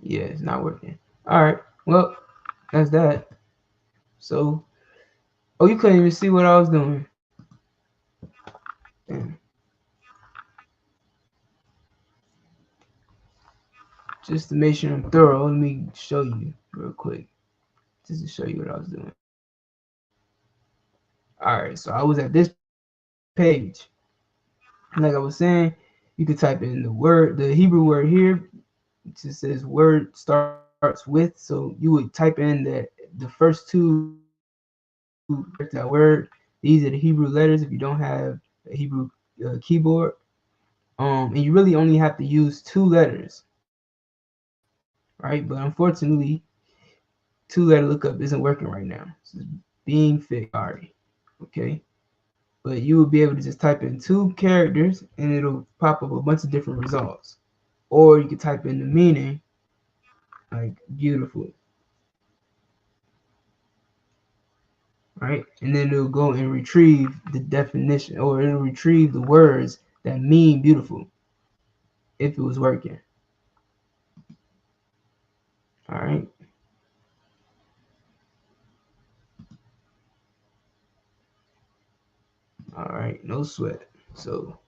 Yeah, it's not working. All right. Well, that's that. So, oh, you couldn't even see what I was doing. Damn. Just to make sure I'm thorough, let me show you real quick. Just to show you what I was doing. All right. So I was at this page. Like I was saying, you could type in the Hebrew word here. It just says word starts with. So you would type in the first 2 that word. These are the Hebrew letters if you don't have a Hebrew keyboard. And you really only have to use 2 letters, right? But unfortunately, 2-letter lookup isn't working right now. This is being fixed. Sorry. Okay. But you will be able to just type in 2 characters and it'll pop up a bunch of different results. Or you could type in the meaning, like beautiful, right? And then it'll go and retrieve the definition, or it'll retrieve the words that mean beautiful if it was working. All right. All right, no sweat. So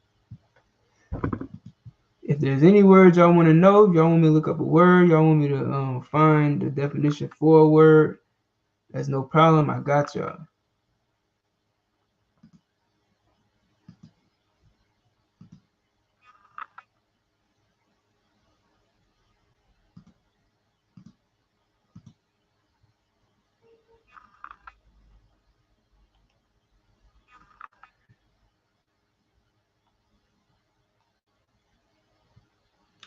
if there's any words y'all want to know, if y'all want me to look up a word, y'all want me to find the definition for a word, that's no problem. I got y'all.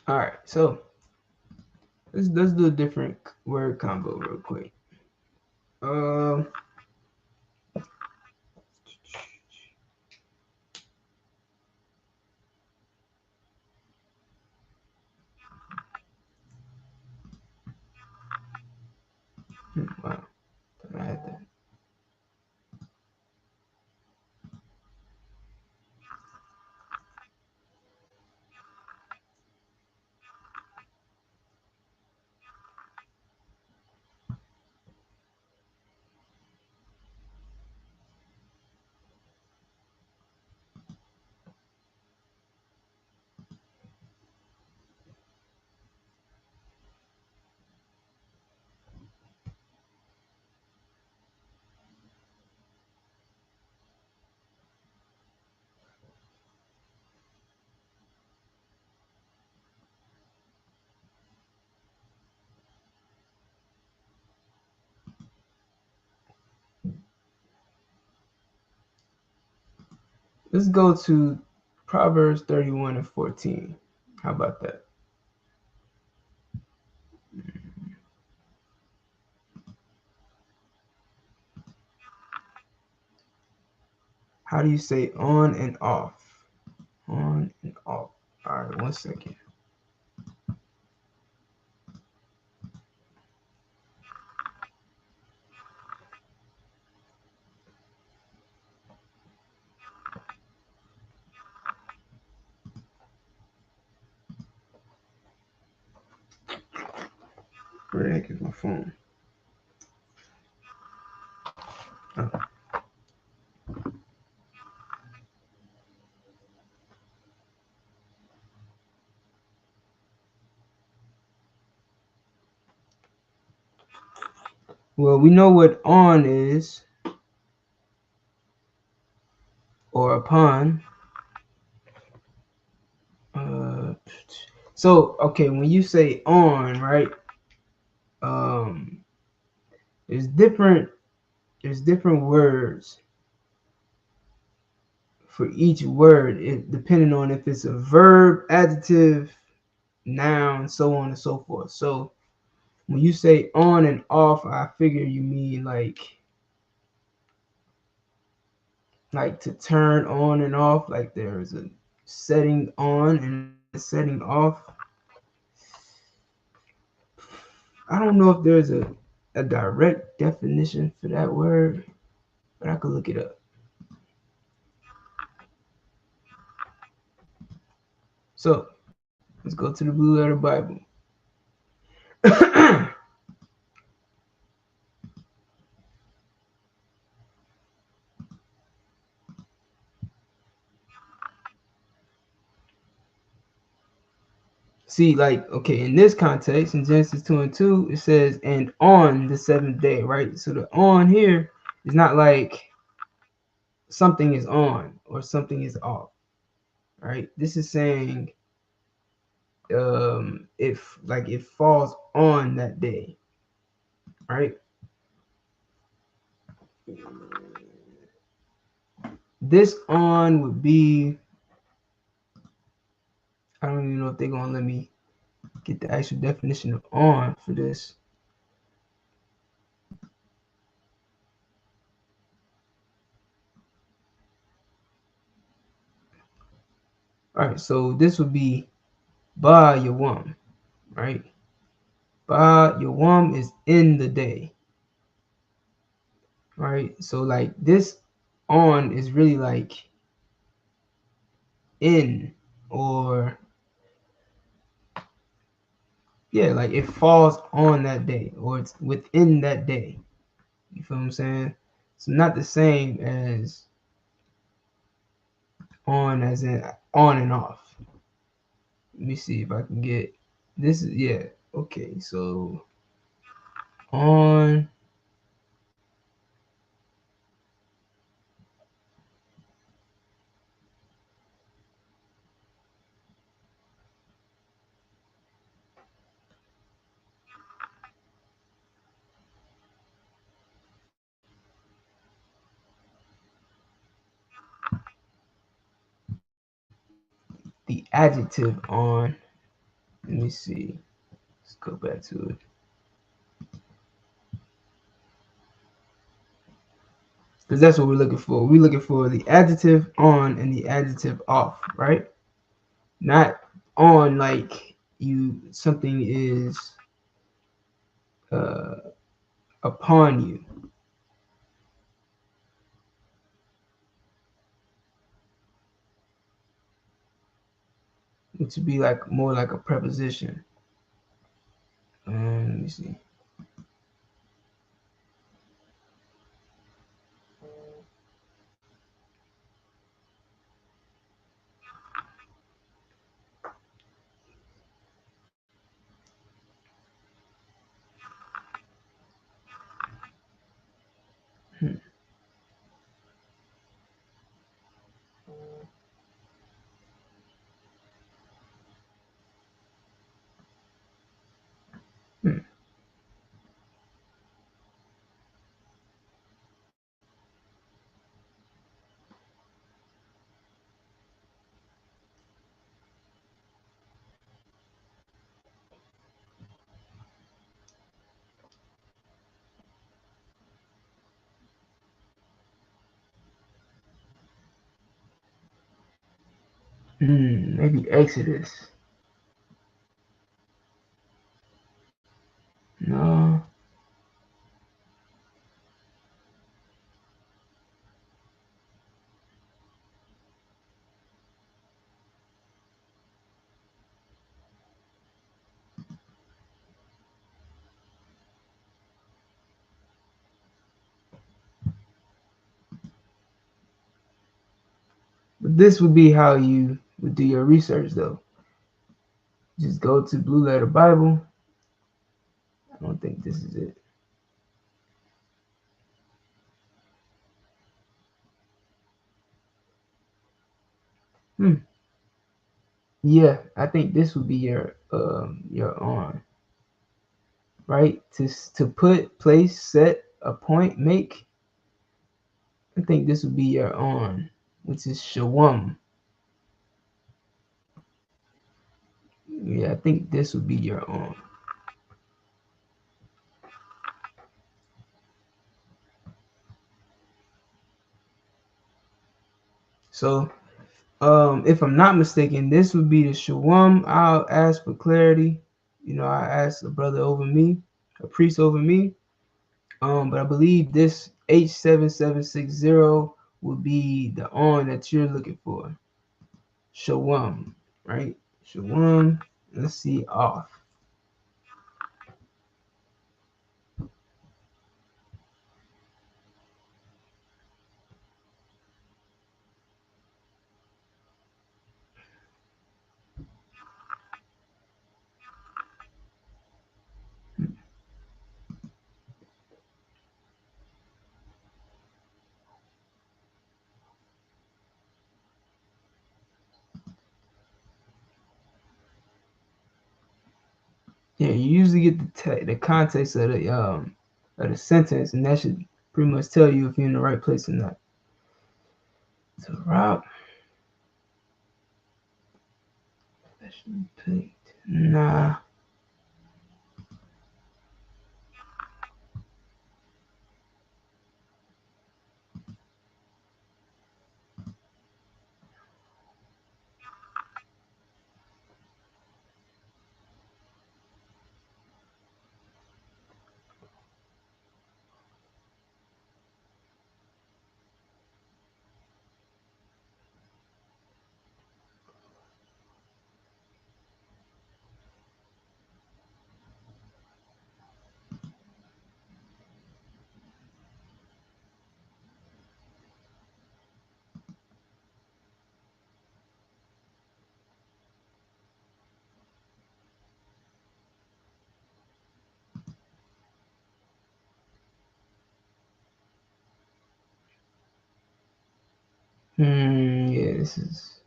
All right, so let's do a different word combo real quick. Um, wow, I had that. Let's go to Proverbs 31 and 14. How about that? How do you say on and off? On and off. All right, 1 second. Where the heck is my phone? Oh. Well, we know what on is, or upon. So okay, when you say on, right? Um, there's different words for each word, depending on if it's a verb, adjective, noun, so on and so forth. So when you say on and off, I figure you mean like to turn on and off, like there's a setting on and a setting off. I don't know if there's a direct definition for that word, but I could look it up. So let's go to the Blue Letter Bible. See, like, okay, in this context, in Genesis 2 and 2, it says, and on the seventh day, right? So the on here is not like something is on or something is off, right? This is saying if like it falls on that day, right? This on would be, I don't even know if they're gonna let me get the actual definition of on for this. All right, so this would be Ba Yawam, right? Ba Yawam is in the day, right? So like this on is really like in, or Yeah, like it falls on that day or it's within that day. You feel what I'm saying? It's not the same as on as in on and off. Let me see if I can get this. Yeah, okay, so on the adjective on. Let me see. Let's go back to it. Because that's what we're looking for. We're looking for the adjective on and the adjective off, right? Not on like you something is uh, upon you. Which would be like more like a preposition. Let me see. Hmm. Hmm. Maybe Exodus. No. But this would be how you would do your research though. Just go to Blue Letter Bible. I don't think this is it. Yeah, I think this would be your on, right? To put, place, set, appoint, make. I think this would be your on, which is shawam. Yeah, I think this would be your on. So, if I'm not mistaken, this would be the shawam. I'll ask for clarity. You know, I asked a brother over me, a priest over me. But I believe this H7760 would be the on that you're looking for. Shawam, right? Shawam. Let's see, off. Yeah, you usually get the context of the sentence, and that should pretty much tell you if you're in the right place or not. So Rob, special plate. Nah. Yeah, this is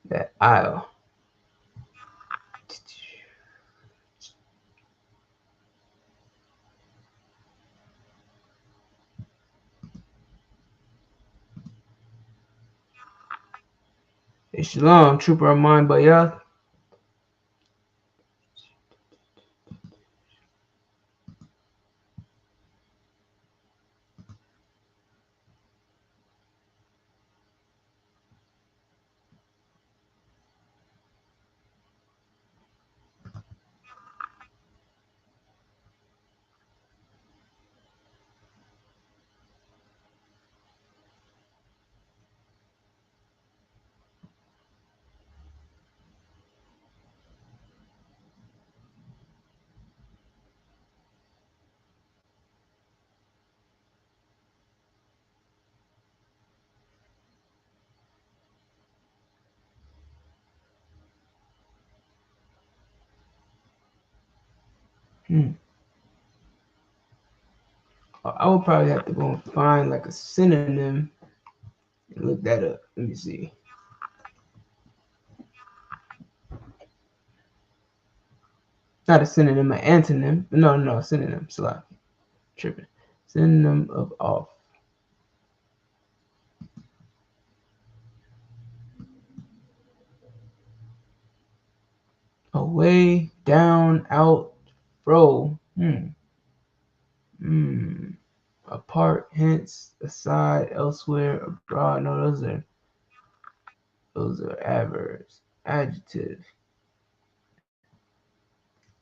that aisle. Hey, Shalom, Trooper Armand Bayat. I would probably have to go and find like a synonym and look that up. Let me see. Not a synonym, an antonym. No, synonym. Slack. Tripping. Synonym of off. Away, down, out, fro. Apart, hence, aside, elsewhere, abroad. No, those are adverbs. Adjective.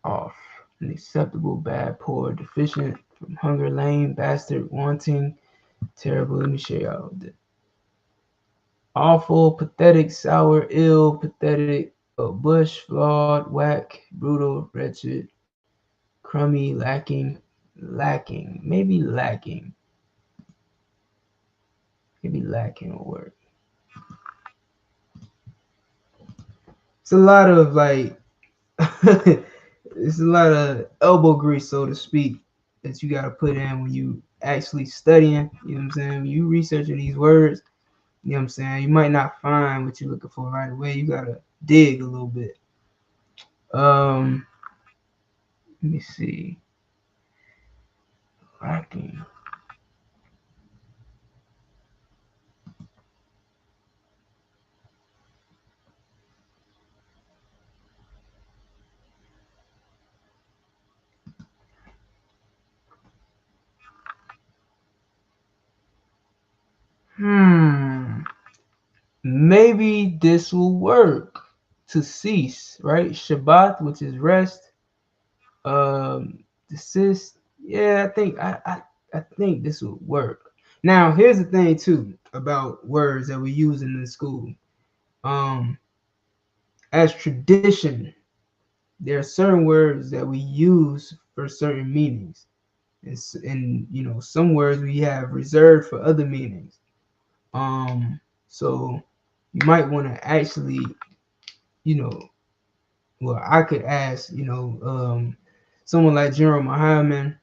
Off. Unacceptable, bad, poor, deficient, from hunger, lame, bastard, wanting, terrible. Let me show y'all the awful, pathetic, sour, ill, pathetic, bush, flawed, whack, brutal, wretched, crummy, lacking, maybe lacking will work. It's a lot of like it's a lot of elbow grease, so to speak, that you gotta put in when you actually studying. You know what I'm saying? When you researching these words, you know what I'm saying? You might not find what you're looking for right away. You gotta dig a little bit. Let me see. Lacking. Maybe this will work. To cease, right? Shabbat, which is rest. Desist. Yeah, I think this would work. Now, here's the thing too about words that we use in the school. As tradition, there are certain words that we use for certain meanings, and you know, some words we have reserved for other meanings. So you might want to actually, you know, well, I could ask, someone like General Muhammad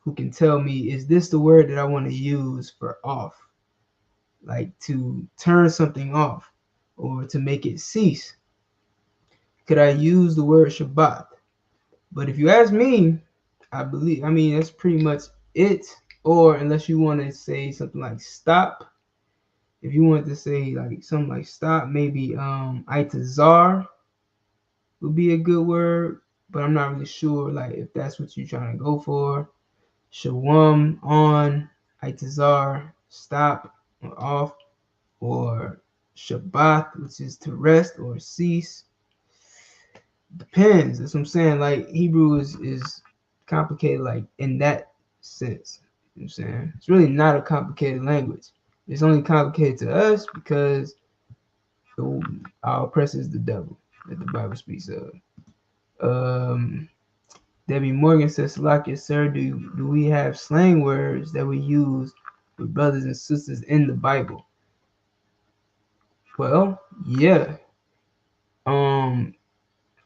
who can tell me, is this the word that I want to use for off? Like to turn something off or to make it cease? Could I use the word Shabbat? But if you ask me, I mean, that's pretty much it. Or unless you want to say something like stop. If you want to say like something like stop, maybe Itazab would be a good word, but I'm not really sure like if that's what you're trying to go for. Shawam on, Itazab stop or off, or Shabbat, which is to rest or cease. Depends. That's what I'm saying. Like Hebrew is complicated, like in that sense. You know what I'm saying? It's really not a complicated language. It's only complicated to us because our oppressor is the devil that the Bible speaks of. Debbie Morgan says, Salakia, sir, do we have slang words that we use with brothers and sisters in the Bible? Well, yeah. I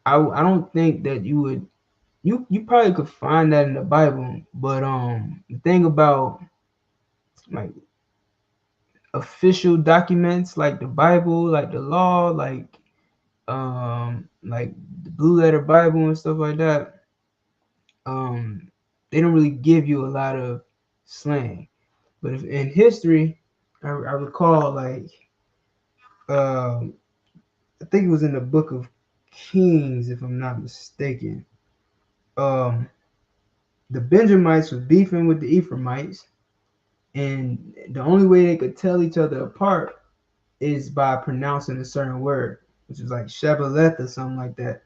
don't think that you would you probably could find that in the Bible, but the thing about like official documents like the Bible, like the law, like the Blue Letter Bible and stuff like that, they don't really give you a lot of slang. But if in history, I recall like I think it was in the book of Kings, if I'm not mistaken. Um, the Benjamites was beefing with the Ephraimites, and the only way they could tell each other apart is by pronouncing a certain word, which is like Shebeleth or something like that.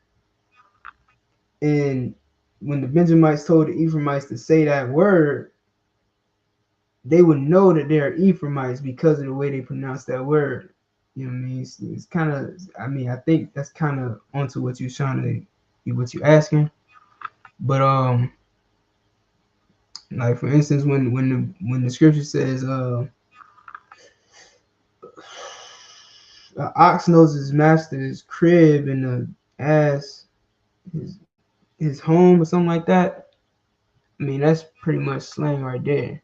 And when the Benjamites told the Ephraimites to say that word, they would know that they're Ephraimites because of the way they pronounce that word. You know what I mean? It's kind of, I think that's kind of onto what you're trying to, what you're asking. But like for instance, when the scripture says, ox knows his master's crib and the ass his home or something like that. I mean, that's pretty much slang right there.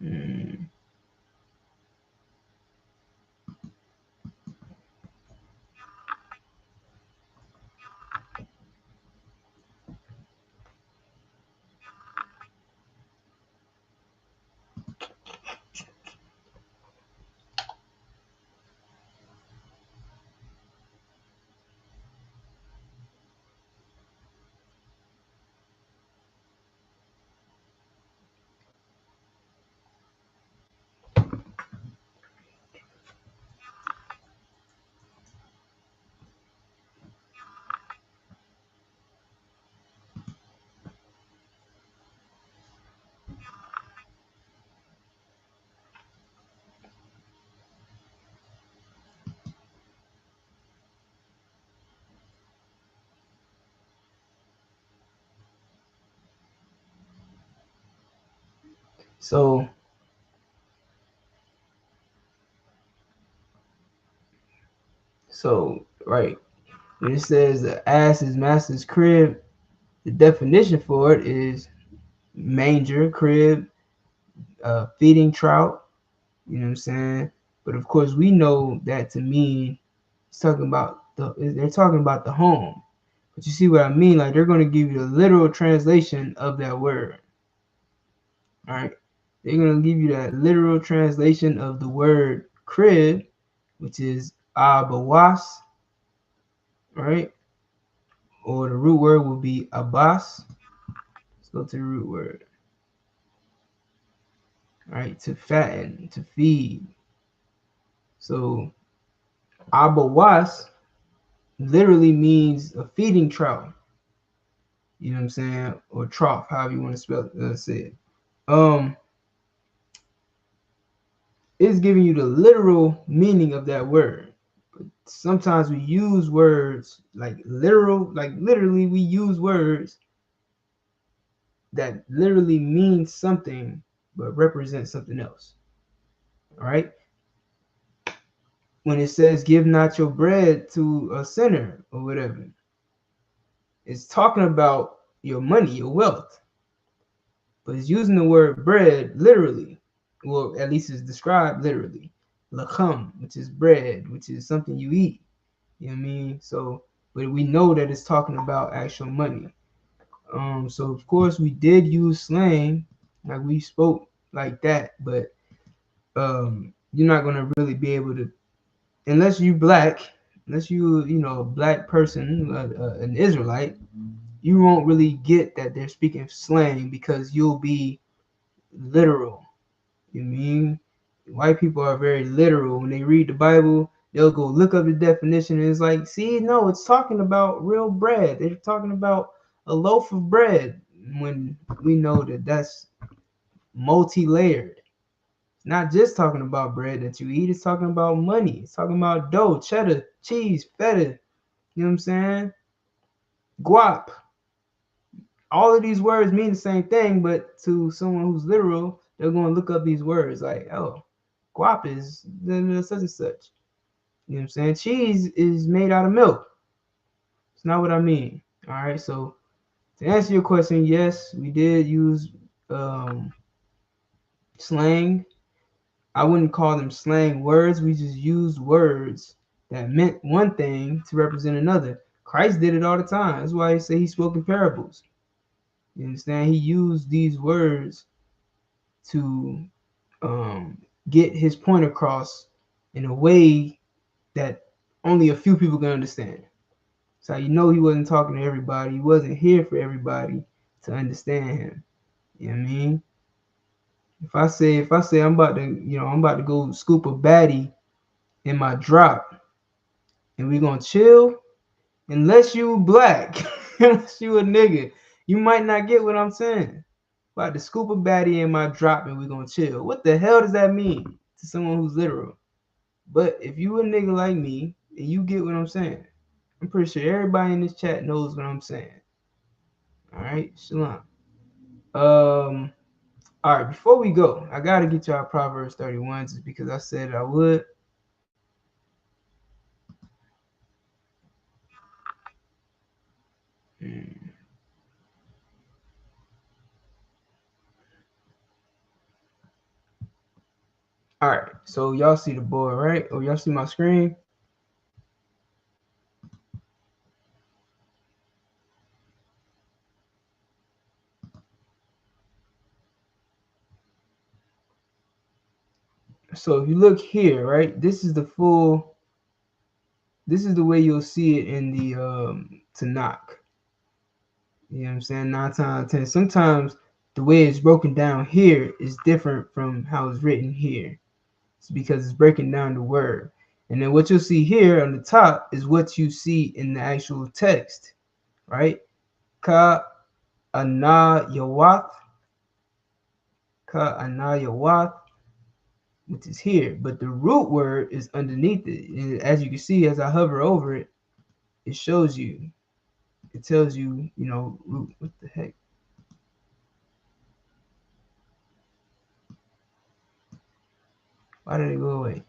Mm. So right, when it says the ass is master's crib, the definition for it is manger, crib, feeding trout. You know what I'm saying? But of course, we know that to mean it's talking about they're talking about the home. But you see what I mean? Like they're going to give you the literal translation of that word. All right, they're going to give you that literal translation of the word crib, which is abawas, right? Or the root word will be abbas. Let's go to the root word. All right, to fatten, to feed. So abawas literally means a feeding trough. You know what I'm saying? Or trough, however you want to say it. It's giving you the literal meaning of that word. But sometimes we use words like literally we use words that literally mean something but represent something else. All right. When it says give not your bread to a sinner or whatever, it's talking about your money, your wealth. But it's using the word bread literally. Well, at least it's described literally. Lacham, which is bread, which is something you eat. You know what I mean? So, but we know that it's talking about actual money. So of course we did use slang, like we spoke like that, but you're not gonna really be able to, unless you black, unless you know a black person, an Israelite, you won't really get that they're speaking slang because you'll be literal. You mean white people are very literal when they read the Bible. They'll go look up the definition and it's like, see, no, it's talking about real bread. They're talking about a loaf of bread when we know that that's multi-layered. It's not just talking about bread that you eat. It's talking about money. It's talking about dough, cheddar, cheese, feta. You know what I'm saying? Guap. All of these words mean the same thing, but to someone who's literal, They're going to look up these words like, oh, guap is such and such. You know what I'm saying? Cheese is made out of milk. It's not what I mean. All right. So to answer your question, yes, we did use slang. I wouldn't call them slang words. We just used words that meant one thing to represent another. Christ did it all the time. That's why he say he spoke in parables. You understand? He used these words to get his point across in a way that only a few people can understand. So you know he wasn't talking to everybody. He wasn't here for everybody to understand him. You know what I mean? If I say I'm about to go scoop a baddie in my drop and we gonna chill, unless you black, unless you a nigga, you might not get what I'm saying. About to scoop a baddie in my drop and we gonna chill. What the hell does that mean to someone who's literal? But if you a nigga like me and you get what I'm saying, I'm pretty sure everybody in this chat knows what I'm saying. All right, shalom. All right, before we go, I gotta get y'all Proverbs 31 just because I said I would. All right, so y'all see the board, right? Or y'all see my screen? So if you look here, right, this is the way you'll see it in the Tanakh. You know what I'm saying? 9 times out of 10. Sometimes the way it's broken down here is different from how it's written here. It's because it's breaking down the word. And then what you'll see here on the top is what you see in the actual text, right? Ka ana yawath, ka ana yawath, which is here, but the root word is underneath it. And as you can see, as I hover over it, it shows you, it tells you, root. What the heck? Why did it go away?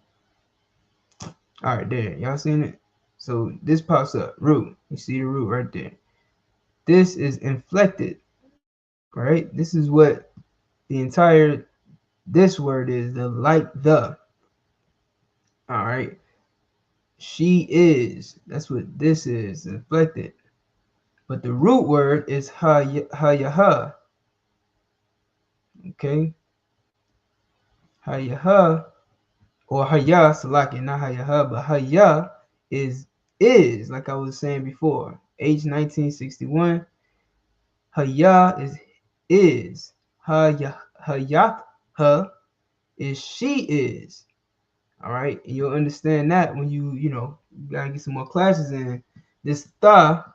All right, there. Y'all seen it? So this pops up, root. You see the root right there. This is inflected, right? This is what the entire, this word is, the like the. All right. She is. That's what this is, inflected. But the root word is ha yaha. Okay. Ha yaha or haya, salaki, not ha yaha, but haya is like I was saying before. H 1961. Haya is. Hayat ha is she is. All right, and you'll understand that when you gotta get some more classes in. This tha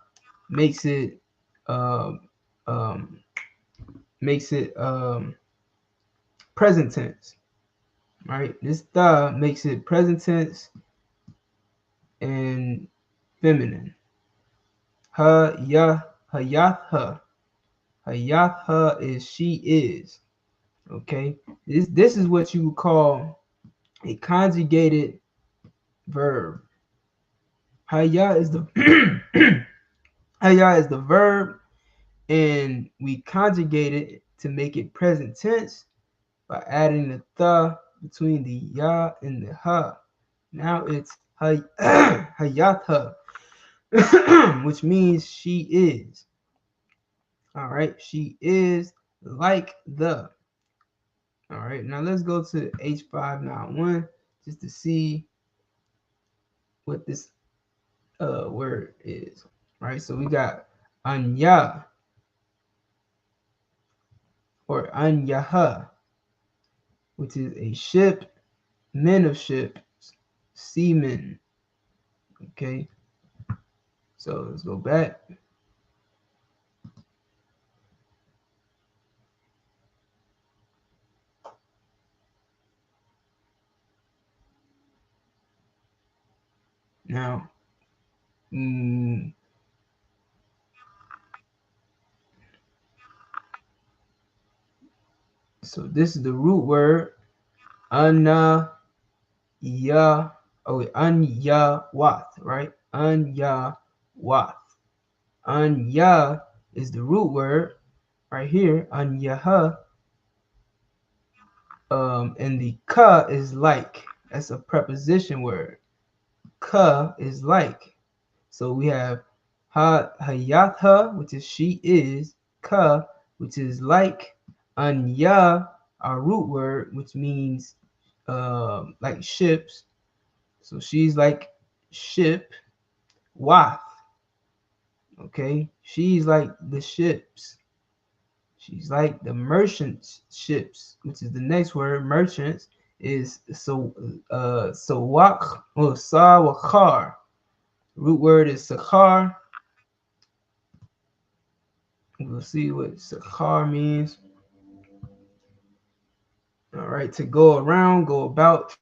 makes it um um makes it present tense. Right, this tha makes it present tense and feminine. Ha ya hayat ha. Hayat ha is she is. Okay, this is what you would call a conjugated verb. Haya is the haya is the verb, and we conjugate it to make it present tense by adding the tha between the ya and the ha. Now it's hayatha, which means she is. All right, she is like the. All right, now let's go to H591 just to see what this word is. Right, so we got anya or anyaha, which is a ship, men of ships, seamen. Okay, so let's go back. Now, So this is the root word anya unyawath, right? Unyawath. Anya is the root word right here, anyaha. And the ka is like. That's a preposition word. Ka is like. So we have hayatha, which is she is, ka, which is like, anya, our root word, which means like ships. So she's like ship, wath. Okay, she's like the ships. She's like the merchants ships, which is the next word. Merchants is sawak or sawakar. Root word is sakar. We'll see what sakar means. All right, to go around, go about,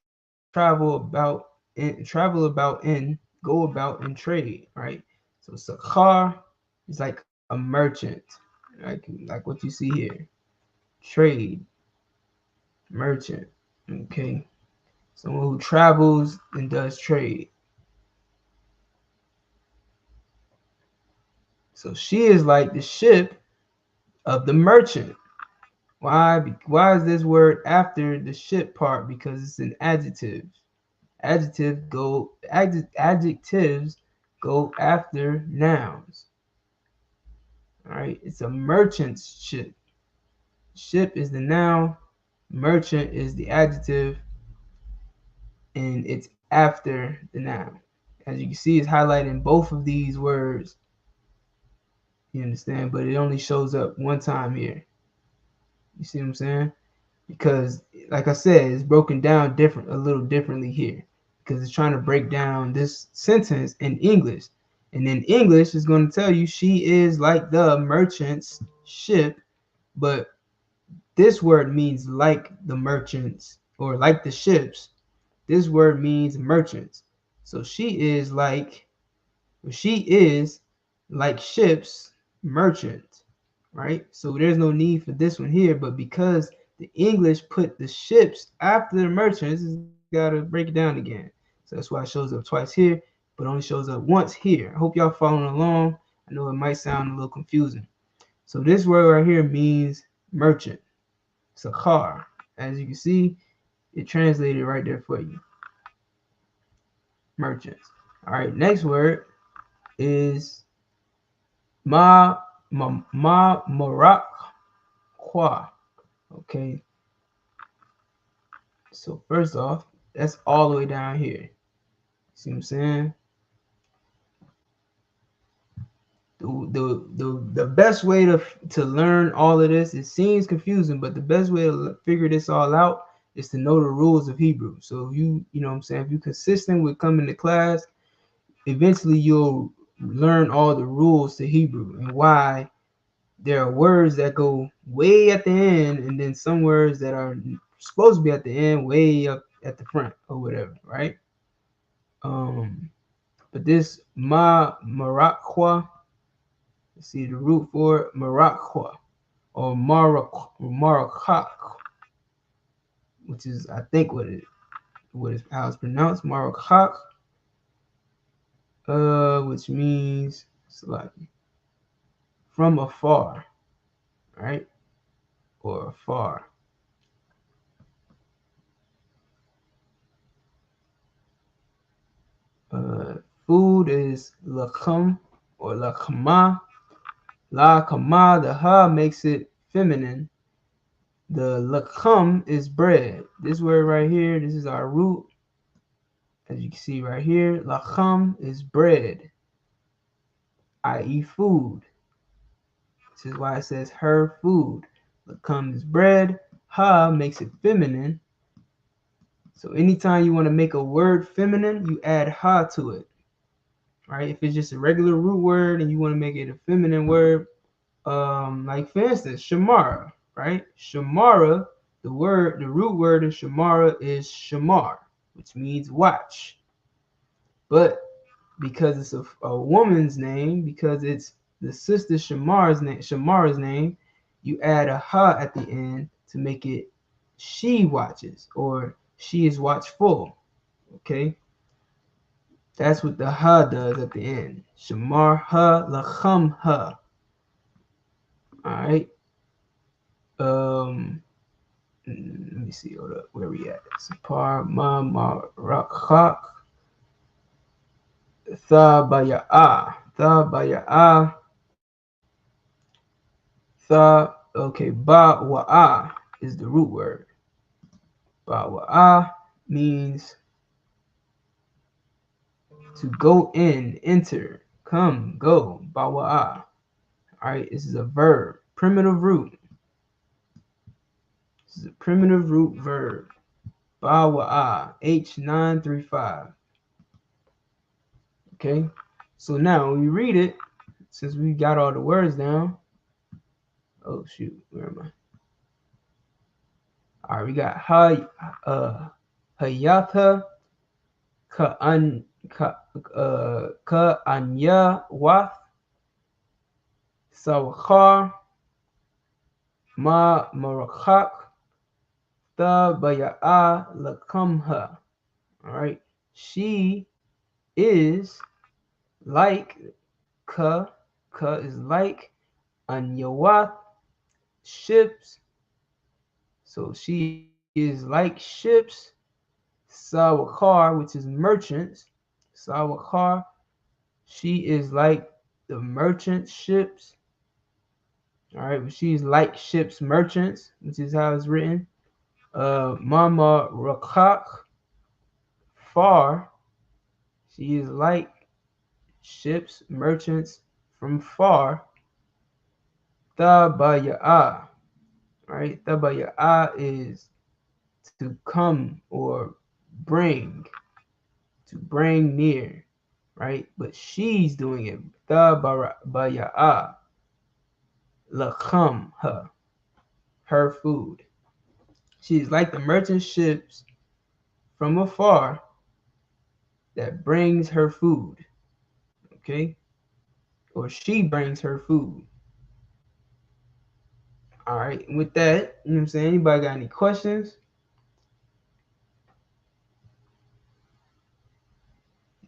travel about, go about and trade. Right. So sakar is like a merchant, like what you see here. Trade, merchant. Okay. Someone who travels and does trade. So she is like the ship of the merchant. Why? Why is this word after the ship part? Because it's an adjective. Adjectives go after nouns. All right. It's a merchant's ship. Ship is the noun. Merchant is the adjective, and it's after the noun. As you can see, it's highlighting both of these words. You understand? But it only shows up one time here. You see what I'm saying? Because, like I said, it's broken down a little differently here. Because it's trying to break down this sentence in English. And in English, it's going to tell you she is like the merchant's ship. But this word means like the merchants or like the ships. This word means merchants. So she is like ships merchant, right? So there's no need for this one here, but because the English put the ships after the merchants, it's got to break it down again. So that's why it shows up twice here, but only shows up once here. I hope y'all following along. I know it might sound a little confusing. So this word right here means merchant. It's a car. As you can see, it translated right there for you. Merchants. All right, next word is marak qua. Okay. So first off, that's all the way down here. See what I'm saying? The best way to learn all of this, it seems confusing, but the best way to figure this all out is to know the rules of Hebrew. So if you know what I'm saying, if you're consistent with coming to class, eventually you'll learn all the rules to Hebrew and why there are words that go way at the end and then some words that are supposed to be at the end way up at the front or whatever, right? But this marakwa, see the root for it, marakwa or marakak, which is I think how it's pronounced, marakak, which means slightly from afar, right? Or afar. Food is lakam or lakama. Lakama, the ha makes it feminine. The lakam is bread. This word right here, this is our root. As you can see right here, lakam is bread, i.e. food. This is why it says her food. Lakam is bread. Ha makes it feminine. So anytime you want to make a word feminine, you add ha to it. Right? If it's just a regular root word and you want to make it a feminine word, like for instance, shamara, right? Shamara, the root word in shamara is shamar, which means watch. But because it's a woman's name, because it's the sister Shamara's name, you add a ha at the end to make it she watches or she is watchful. Okay, that's what the ha does at the end. Shamar ha lacham ha. All right. Let me see. Hold up. Where we at? Sapar ma marakak tha baya'a. Tha baya'a. Tha. Okay. Ba wa'a is the root word. Ba wa'a means to go in, enter, come, go. Ba wa'a. All right. This is a verb. Primitive root. This is a primitive root verb. Bawa'a, H935. Okay, so now when we read it, since we got all the words down, oh shoot, where am I? All right, we got hayata ka anya wath sawkhar ma marakak ta baya'a lakamha. All right, she is like ka is like anyawath ships, so she is like ships. Sawakar, which is merchants. Sawakar, she is like the merchant ships. All right, but she's like ships merchants, which is how it's written. Mama Rakak, far, she is like ships merchants from far. Tabaya'a, right? Tabaya'a is to come or bring, to bring near, right? But she's doing it. Tabaya'a, lacham, her food. She's like the merchant ships from afar that brings her food, okay? Or she brings her food. All right, and with that, you know what I'm saying? Anybody got any questions?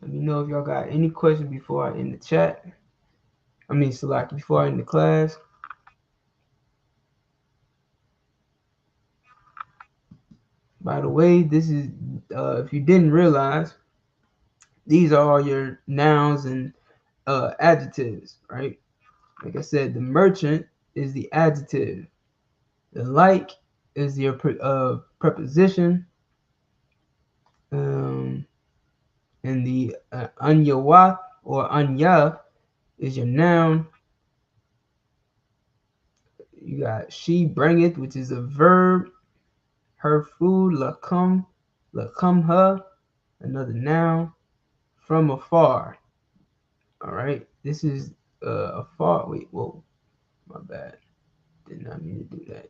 Let me know if y'all got any questions before I end the chat. Select before I end the class. By the way, this is, if you didn't realize, these are all your nouns and adjectives, right? Like I said, the merchant is the adjective. The like is your preposition. And the anyawat or anya is your noun. You got she bringeth, which is a verb. Her food, lakum her, another noun. From afar. All right, this is afar. Wait, whoa, my bad. Did not mean to do that.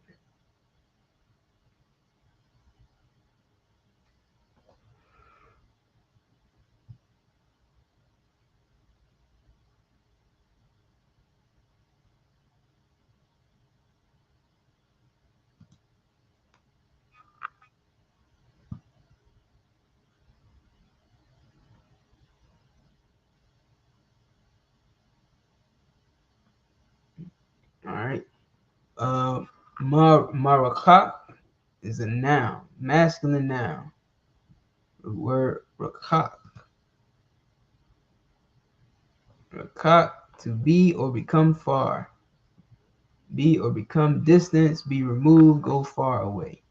All right. Marakak is a noun, masculine noun. The word rakak. Rakak, to be or become far. Be or become distance, be removed, go far away.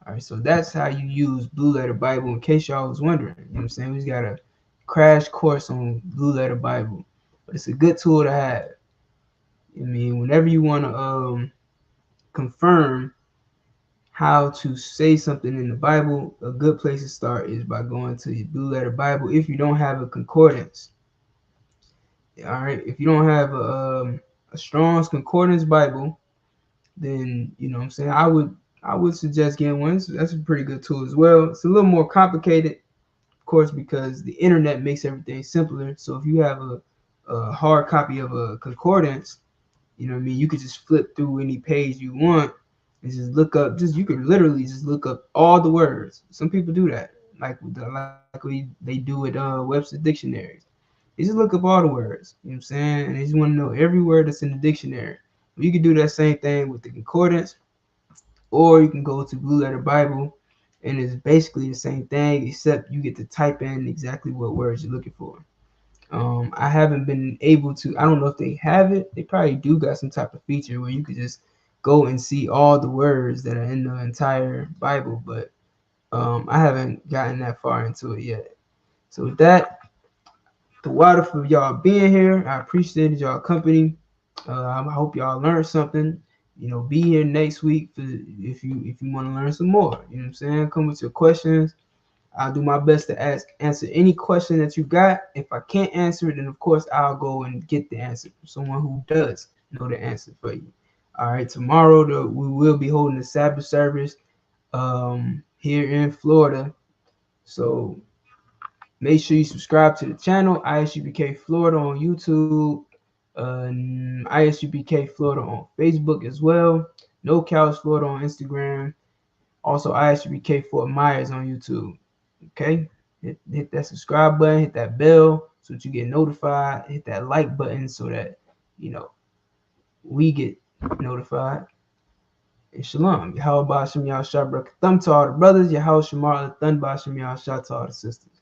All right, so that's how you use Blue Letter Bible, in case y'all was wondering. You know what I'm saying? We just got a crash course on Blue Letter Bible. But it's a good tool to have. Whenever you want to confirm how to say something in the Bible, a good place to start is by going to your Blue Letter Bible if you don't have a concordance. All right, if you don't have a Strong's Concordance Bible, then you know what I'm saying, I would suggest getting one. That's a pretty good tool as well. It's a little more complicated, of course, because the internet makes everything simpler. So if you have a hard copy of a concordance, you know what I mean, you could just flip through any page you want and just look up. Just you could literally just look up all the words. Some people do that, they do with Webster dictionaries. You just look up all the words. You know what I'm saying? And they just want to know every word that's in the dictionary. You can do that same thing with the concordance, or you can go to Blue Letter Bible, and it's basically the same thing, except you get to type in exactly what words you're looking for. I haven't been able to. I don't know if they have it. They probably do got some type of feature where you could just go and see all the words that are in the entire Bible, but I haven't gotten that far into it yet. So with that, the water for y'all being here. I appreciated y'all company. I hope y'all learned something. You know, be here next week if you want to learn some more. You know what I'm saying? Come with your questions. I'll do my best to answer any question that you got. If I can't answer it, then of course I'll go and get the answer from someone who does know the answer for you. All right, tomorrow we will be holding a Sabbath service here in Florida. So make sure you subscribe to the channel, ISUPK Florida on YouTube, ISUPK Florida on Facebook as well, No Couch Florida on Instagram, also ISUPK Fort Myers on YouTube. Okay, hit that subscribe button, hit that bell so that you get notified, hit that like button so that we get notified. And shalom. Yahweh Bashim Yahshua Thumb to all the brothers, Yahweh Shamar Thun Bashim Yahshua to all the sisters.